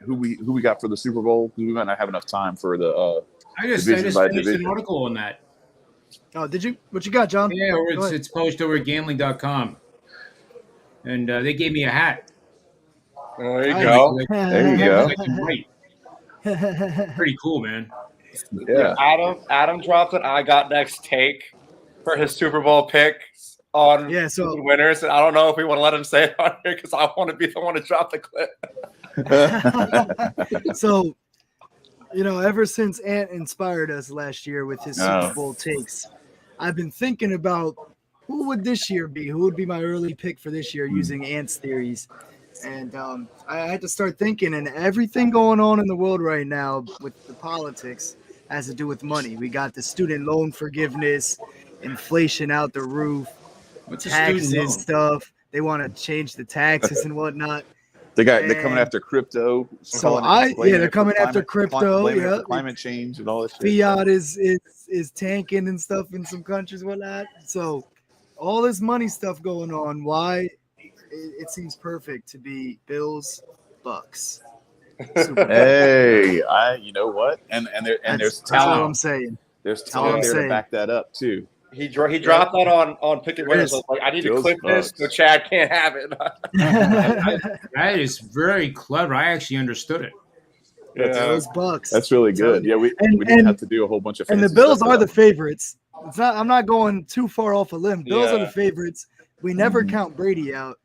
[SPEAKER 2] who we got for the Super Bowl? We might not have enough time for the
[SPEAKER 3] I just
[SPEAKER 2] division by
[SPEAKER 3] finished
[SPEAKER 2] division.
[SPEAKER 3] an article on that.
[SPEAKER 1] Oh, did you? What you got, John?
[SPEAKER 3] Yeah,
[SPEAKER 1] Go ahead.
[SPEAKER 3] it's posted over at gambling.com. And they gave me a hat.
[SPEAKER 4] There you
[SPEAKER 1] Nice.
[SPEAKER 4] go.
[SPEAKER 2] There you go.
[SPEAKER 3] Black and white. Pretty cool, man.
[SPEAKER 2] Yeah.
[SPEAKER 4] Adam dropped it. I got next take for his Super Bowl pick on
[SPEAKER 1] Yeah, so
[SPEAKER 4] winners. And I don't know if we want to let him say it on here because I want to be the one to drop the clip.
[SPEAKER 1] so you know, ever since Ant inspired us last year with his Super Bowl takes, I've been thinking about who would this year be? Who would be my early pick for this year using Ant's theories? And I had to start thinking, and everything going on in the world right now with the politics has to do with money. We got the student loan forgiveness, inflation out the roof,
[SPEAKER 3] What's a student loan?
[SPEAKER 1] taxes stuff. They want to change the taxes and whatnot.
[SPEAKER 2] They're coming after crypto.
[SPEAKER 1] So they're coming after crypto. Yeah,
[SPEAKER 2] climate change and all this shit.
[SPEAKER 1] fiat is tanking and stuff in some countries, whatnot. So all this money stuff going on. Why it seems perfect to be Bills, Bucks.
[SPEAKER 2] Hey, you know what? And there's
[SPEAKER 1] That's all
[SPEAKER 2] talent.
[SPEAKER 1] I'm saying.
[SPEAKER 2] There's
[SPEAKER 1] all I'm
[SPEAKER 2] talent there to
[SPEAKER 1] saying.
[SPEAKER 2] back that up too.
[SPEAKER 4] He dropped that on Pick It Winners. I was like, I need to
[SPEAKER 2] Bills,
[SPEAKER 4] clip this
[SPEAKER 2] Bucks.
[SPEAKER 4] so Chad can't have it.
[SPEAKER 3] That is very clever. I actually understood it.
[SPEAKER 1] Those Bucks.
[SPEAKER 2] That's really good. Yeah, we didn't
[SPEAKER 1] and-
[SPEAKER 2] have to do a whole bunch of.
[SPEAKER 1] And the
[SPEAKER 2] fancy
[SPEAKER 1] Bills
[SPEAKER 2] stuff
[SPEAKER 1] are the
[SPEAKER 2] for
[SPEAKER 1] favorites. It's not. I'm not going too far off a limb. Bills are the
[SPEAKER 4] Yeah.
[SPEAKER 1] favorites. We never count Brady out.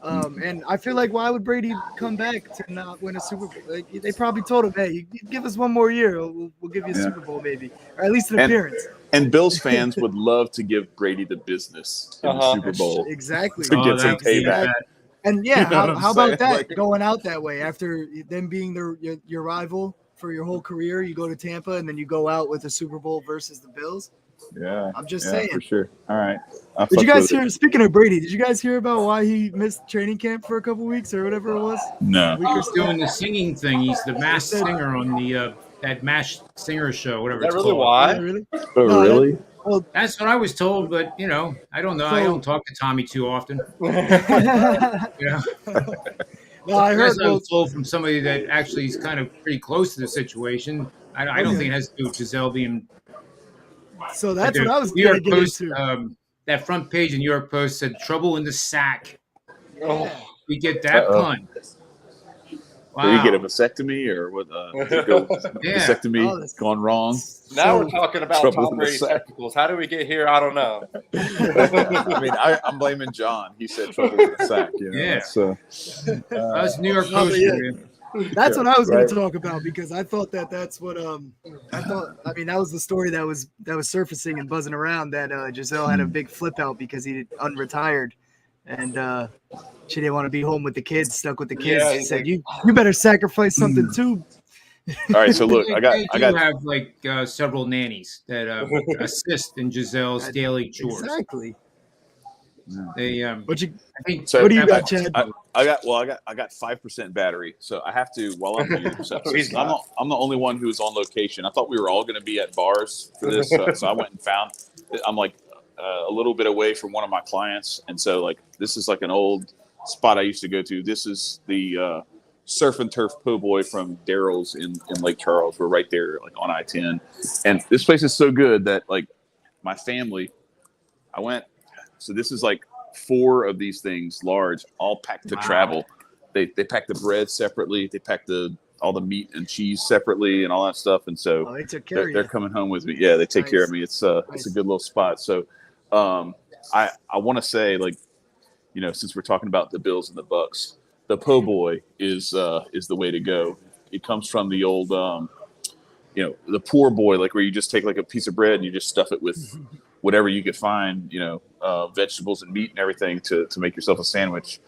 [SPEAKER 1] And I feel like why would Brady come back to not win a Super Bowl? Like, they probably told him, "Hey, you give us one more year, we'll give you a Super Bowl maybe, or at least an appearance."
[SPEAKER 2] And Bills fans would love to give Brady the business in the Super Bowl
[SPEAKER 1] Exactly.
[SPEAKER 2] to get some
[SPEAKER 3] that would be
[SPEAKER 2] payback.
[SPEAKER 3] bad.
[SPEAKER 1] And yeah,
[SPEAKER 2] You know what I'm
[SPEAKER 1] how about
[SPEAKER 2] saying?
[SPEAKER 1] that?
[SPEAKER 2] Like-
[SPEAKER 1] Going out that way after them being your rival for your whole career, you go to Tampa and then you go out with a Super Bowl versus the Bills.
[SPEAKER 2] Yeah,
[SPEAKER 1] I'm just
[SPEAKER 2] yeah,
[SPEAKER 1] saying.
[SPEAKER 2] for sure. All right.
[SPEAKER 1] Did you guys hear? Speaking of Brady, did you guys hear about why he missed training camp for a couple weeks or whatever it was?
[SPEAKER 2] No.
[SPEAKER 3] He's doing the singing thing. He's the masked singer on the that masked singer show, whatever
[SPEAKER 4] Is
[SPEAKER 3] it's
[SPEAKER 4] that really
[SPEAKER 3] called.
[SPEAKER 4] why?
[SPEAKER 1] Yeah, really?
[SPEAKER 2] Oh,
[SPEAKER 1] No,
[SPEAKER 2] really?
[SPEAKER 3] That's what I was told, but I don't know. I
[SPEAKER 1] So-
[SPEAKER 3] don't talk to Tommy too often.
[SPEAKER 1] no,
[SPEAKER 3] You know,
[SPEAKER 1] I heard.
[SPEAKER 3] As I was told from somebody that actually is kind of pretty close to the situation. I don't think it has to do with Giselle being.
[SPEAKER 1] So that's
[SPEAKER 3] The
[SPEAKER 1] what I was
[SPEAKER 3] New
[SPEAKER 1] going to
[SPEAKER 3] York
[SPEAKER 1] get
[SPEAKER 3] Post,
[SPEAKER 1] into.
[SPEAKER 3] that front page in New York Post said "trouble in the sack."
[SPEAKER 4] Oh,
[SPEAKER 3] We get that
[SPEAKER 2] Uh-oh.
[SPEAKER 3] pun. Wow.
[SPEAKER 2] Did you get a vasectomy or what? Did it go,
[SPEAKER 3] Yeah.
[SPEAKER 2] vasectomy
[SPEAKER 1] Oh, that's-
[SPEAKER 2] gone wrong?
[SPEAKER 4] now
[SPEAKER 1] So-
[SPEAKER 4] we're talking about
[SPEAKER 2] Trouble
[SPEAKER 4] Tom
[SPEAKER 2] in the
[SPEAKER 4] Brady's
[SPEAKER 2] sack.
[SPEAKER 4] testicles. How do we get here? I don't know.
[SPEAKER 2] I mean, I'm blaming John. He said trouble in the sack. You know?
[SPEAKER 3] Yeah.
[SPEAKER 2] So,
[SPEAKER 3] That's New York
[SPEAKER 1] No,
[SPEAKER 3] Post.
[SPEAKER 1] but yeah.
[SPEAKER 3] man.
[SPEAKER 1] That's what I was going
[SPEAKER 2] Right.
[SPEAKER 1] to talk about because I thought that's what I thought. I mean, that was the story that was surfacing and buzzing around that Giselle had a big flip out because he unretired, and she didn't want to be home with the kids, stuck with the kids.
[SPEAKER 4] Yeah,
[SPEAKER 1] She
[SPEAKER 4] he's
[SPEAKER 1] said,
[SPEAKER 4] like-
[SPEAKER 1] "You better sacrifice something too."
[SPEAKER 2] all right. So look,
[SPEAKER 3] They
[SPEAKER 2] I
[SPEAKER 3] do
[SPEAKER 2] got.
[SPEAKER 3] have like several nannies that assist in Giselle's daily chores.
[SPEAKER 1] Exactly.
[SPEAKER 3] They,
[SPEAKER 1] What you?
[SPEAKER 3] I think.
[SPEAKER 2] So
[SPEAKER 1] What do you
[SPEAKER 2] I-
[SPEAKER 1] got, Chad?
[SPEAKER 2] I got 5% battery, so I have to while I'm here. So
[SPEAKER 4] He's
[SPEAKER 2] I'm the only one who's on location. I thought we were all going to be at bars for this, so I went and found. I'm like a little bit away from one of my clients, and so like this is like an old spot I used to go to. This is the surf and turf po' boy from Daryl's in Lake Charles. We're right there, like on I-10, and this place is so good that like my family, I went. So this is like 4 of these things, large, all packed to
[SPEAKER 3] Wow.
[SPEAKER 2] travel. They pack the bread separately. They pack all the meat and cheese separately and all that stuff. And so
[SPEAKER 1] Oh, they took care of
[SPEAKER 2] they're
[SPEAKER 1] you.
[SPEAKER 2] coming home with me. Yeah, they take care of
[SPEAKER 1] Nice.
[SPEAKER 2] me. It's a
[SPEAKER 1] Nice.
[SPEAKER 2] good little spot. So I want to say, like, since we're talking about the Bills and the Bucks, the po' boy is the way to go. It comes from the old the poor boy, like where you just take like a piece of bread and you just stuff it with whatever you could find, vegetables and meat and everything to make yourself a sandwich.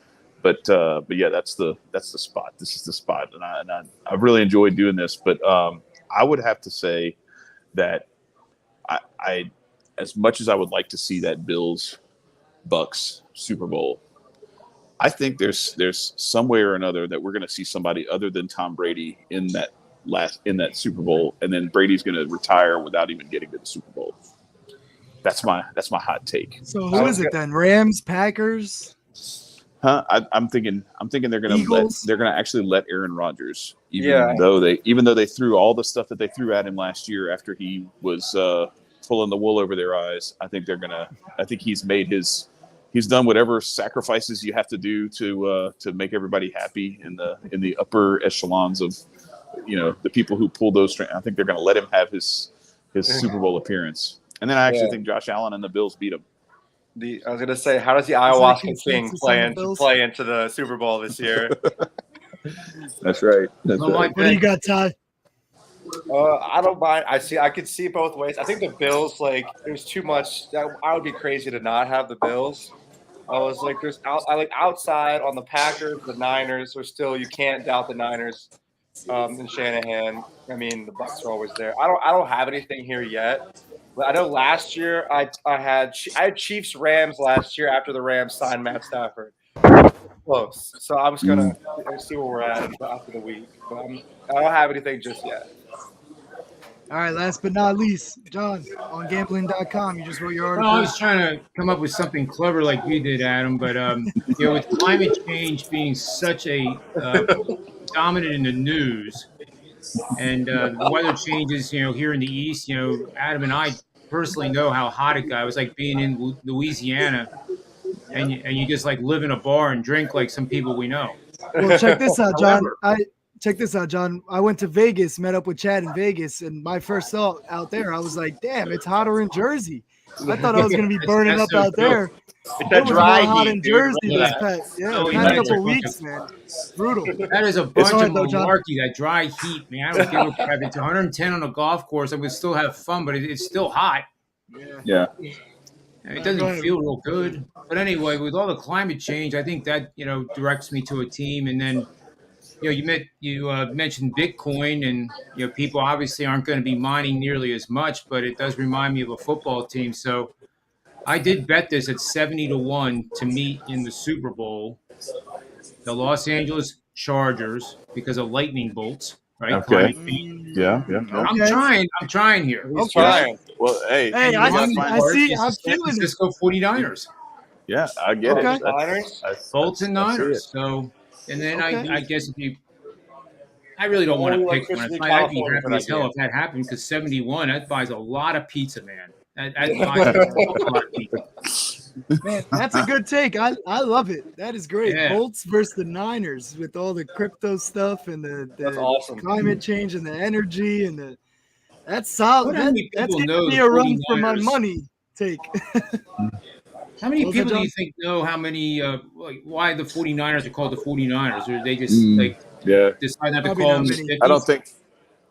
[SPEAKER 2] But yeah, that's the spot. This is the spot, and I really enjoyed doing this. But I would have to say that I as much as I would like to see that Bills Bucks Super Bowl, I think there's some way or another that we're going to see somebody other than Tom Brady in that Super Bowl, and then Brady's going to retire without even getting to the Super Bowl. That's my hot take.
[SPEAKER 1] So who is it then? Rams, Packers?
[SPEAKER 2] Huh? I'm thinking they're going to actually let Aaron Rodgers, even though they threw all the stuff that they threw at him last year after he was pulling the wool over their eyes. I think he's done whatever sacrifices you have to do to make everybody happy in the upper echelons of, the people who pull those strings. I think they're going to let him have his Super Bowl appearance. And then I actually think Josh Allen and the Bills beat him.
[SPEAKER 4] I was going to say, how does the ayahuasca king play into the Super Bowl this year?
[SPEAKER 2] That's right.
[SPEAKER 1] What do you got, Ty?
[SPEAKER 4] I don't mind. I could see both ways. I think the Bills, there's too much. I would be crazy to not have the Bills. I was like, outside on the Packers, the Niners, you can't doubt the Niners and Shanahan. I mean, the Bucs are always there. I don't have anything here yet. But I know last year I had Chiefs Rams last year after the Rams signed Matt Stafford. Close. So I'm just gonna see where we're at after the week. But I don't have anything just yet.
[SPEAKER 1] All right, last but not least, John, on gambling.com, you just wrote your article.
[SPEAKER 3] Well, I was trying to come up with something clever like you did, Adam, but with climate change being such a dominant in the news, and the weather changes, here in the East, Adam and I personally know how hot it got. It was like being in Louisiana, and you just live in a bar and drink like some people we know.
[SPEAKER 1] Well, check this out, John. Check this out, John. I went to Vegas, met up with Chad in Vegas, and my first thought out there, I was like, damn, it's hotter in Jersey. I thought I was going to be burning up out there.
[SPEAKER 4] It's that dry heat,
[SPEAKER 1] hot in Jersey
[SPEAKER 4] dude.
[SPEAKER 1] this past couple weeks, man. Brutal.
[SPEAKER 3] That is a bunch of malarkey, that dry heat, man. I don't give a crap. It's 110 on a golf course. I would still have fun, but it's still hot.
[SPEAKER 2] Yeah.
[SPEAKER 3] It doesn't feel real good. But anyway, with all the climate change, I think that, directs me to a team. And then, you mentioned Bitcoin, and, people obviously aren't going to be mining nearly as much, but it does remind me of a football team. So I did bet this at 70-1 to meet in the Super Bowl, the Los Angeles Chargers, because of lightning bolts, right?
[SPEAKER 2] Okay. Yeah.
[SPEAKER 3] Okay. I'm trying here.
[SPEAKER 4] He's trying.
[SPEAKER 2] Well, hey,
[SPEAKER 1] I see. I'm
[SPEAKER 3] San
[SPEAKER 1] feeling it.
[SPEAKER 3] Francisco 49ers.
[SPEAKER 2] Yeah, I get it.
[SPEAKER 3] Bolts and Niners. So, and then I guess I really don't want to pick one. I'd be happy as hell if that happened, because 71, that buys a lot of pizza, man. That buys a lot of pizza.
[SPEAKER 1] Man, that's a good take. I love it. That is great.
[SPEAKER 3] Yeah.
[SPEAKER 1] Bolts versus the Niners with all the crypto stuff and
[SPEAKER 4] That's awesome.
[SPEAKER 1] climate change and the energy and that's solid. That's
[SPEAKER 3] people
[SPEAKER 1] giving me a run for my money take.
[SPEAKER 3] How many people do you think know how many, why the 49ers are called the 49ers? Or they just decide not to call them the 50s?
[SPEAKER 2] I don't think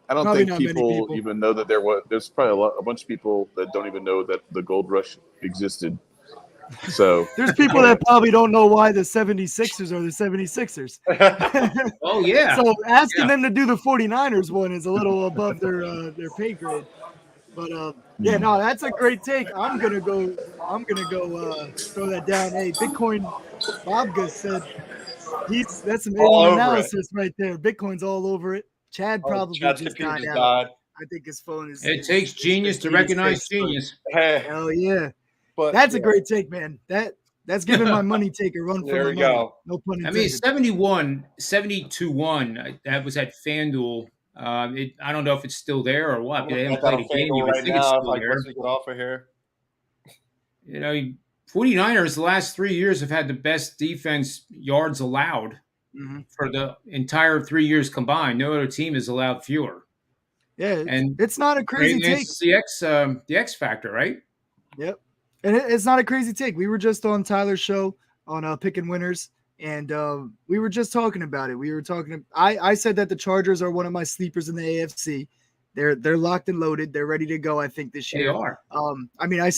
[SPEAKER 1] Probably not many
[SPEAKER 2] people even know that there's probably a bunch of people that don't even know that the gold rush existed. So
[SPEAKER 1] there's people that probably don't know why the 76ers are the 76ers.
[SPEAKER 3] Oh, yeah.
[SPEAKER 1] So asking them to do the 49ers one is a little above their pay grade. But no, that's a great take. I'm gonna go throw that down. Hey, Bitcoin Bobga said that's some analysis right there. Bitcoin's all over it. Chad probably just got out. I think his phone is.
[SPEAKER 3] It takes genius to recognize genius.
[SPEAKER 4] Hey,
[SPEAKER 1] hell yeah.
[SPEAKER 4] but
[SPEAKER 1] That's a great take, man. That's giving my money take a run for
[SPEAKER 4] There
[SPEAKER 1] my
[SPEAKER 4] we
[SPEAKER 1] money.
[SPEAKER 4] go.
[SPEAKER 1] No pun
[SPEAKER 3] I
[SPEAKER 1] intended.
[SPEAKER 3] mean, 72-1, that was at FanDuel. I don't know if it's still there or what. They haven't played a game yet. I think it's still there.
[SPEAKER 4] Let's get off of here.
[SPEAKER 3] 49ers the last 3 years have had the best defense yards allowed for the entire 3 years combined. No other team has allowed fewer.
[SPEAKER 1] Yeah,
[SPEAKER 3] And
[SPEAKER 1] it's not a crazy take.
[SPEAKER 3] It's the X factor, right?
[SPEAKER 1] Yep. And it's not a crazy take. We were just on Tyler's show on Picking Winners, and we were just talking about it. We were talking. I said that the Chargers are one of my sleepers in the AFC. They're locked and loaded. They're ready to go, I think, this year.
[SPEAKER 3] They are.
[SPEAKER 1] I mean, I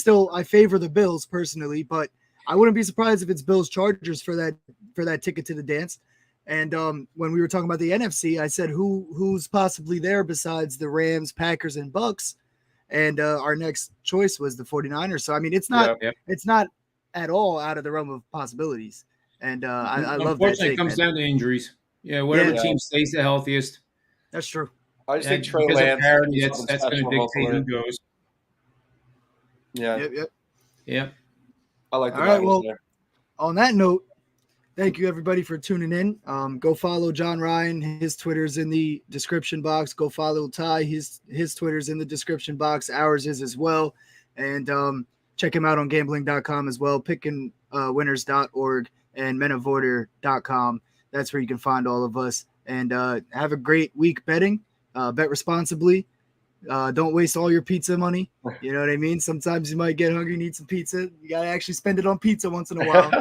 [SPEAKER 1] favor the Bills personally, but I wouldn't be surprised if it's Bills Chargers for that ticket to the dance. And when we were talking about the NFC, I said who's possibly there besides the Rams, Packers, and Bucks. And our next choice was the 49ers. So, I mean, it's not at all out of the realm of possibilities. And I love that
[SPEAKER 3] Unfortunately, it
[SPEAKER 1] take,
[SPEAKER 3] comes
[SPEAKER 1] man.
[SPEAKER 3] down to injuries. Yeah, whatever
[SPEAKER 4] Yeah.
[SPEAKER 3] team stays the healthiest.
[SPEAKER 1] That's true.
[SPEAKER 4] I just
[SPEAKER 3] Yeah,
[SPEAKER 4] think Trey
[SPEAKER 3] because of
[SPEAKER 4] Lance.
[SPEAKER 3] parity,
[SPEAKER 4] is
[SPEAKER 3] that's
[SPEAKER 4] something
[SPEAKER 3] going to
[SPEAKER 4] special,
[SPEAKER 3] dictate who
[SPEAKER 4] hopefully.
[SPEAKER 3] goes.
[SPEAKER 4] Yeah,
[SPEAKER 1] Yep.
[SPEAKER 3] Yeah.
[SPEAKER 4] I like the
[SPEAKER 1] All right,
[SPEAKER 4] Niners
[SPEAKER 1] well,
[SPEAKER 4] there.
[SPEAKER 1] On that note, thank you everybody for tuning in. Go follow John Ryan. His Twitter's in the description box. Go follow Ty. His Twitter's in the description box. Ours is as well. And check him out on gambling.com as well. Pickingwinners.org and menovorder.com. That's where you can find all of us. And have a great week betting. Bet responsibly. Don't waste all your pizza money. You know what I mean? Sometimes you might get hungry, need some pizza. You got to actually spend it on pizza once in a while.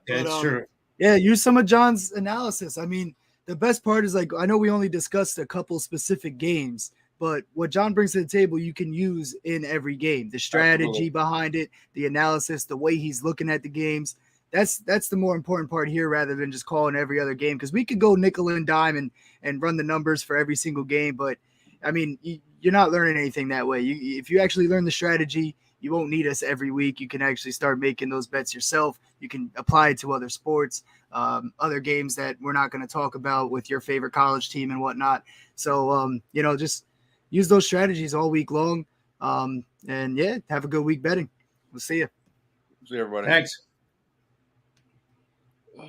[SPEAKER 3] That's true.
[SPEAKER 1] Yeah, use some of John's analysis. I mean, the best part is, like, I know we only discussed a couple specific games, but what John brings to the table, you can use in every game. The strategy
[SPEAKER 4] Absolutely.
[SPEAKER 1] behind it, the analysis, the way he's looking at the games. That's the more important part here, rather than just calling every other game, because we could go nickel and dime and run the numbers for every single game. But I mean, you're not learning anything that way. If you actually learn the strategy, you won't need us every week. You can actually start making those bets yourself. You can apply it to other sports, other games that we're not going to talk about with your favorite college team and whatnot. So, just use those strategies all week long. And yeah, have a good week betting. We'll see you.
[SPEAKER 4] See everybody.
[SPEAKER 3] Thanks.
[SPEAKER 4] Ugh.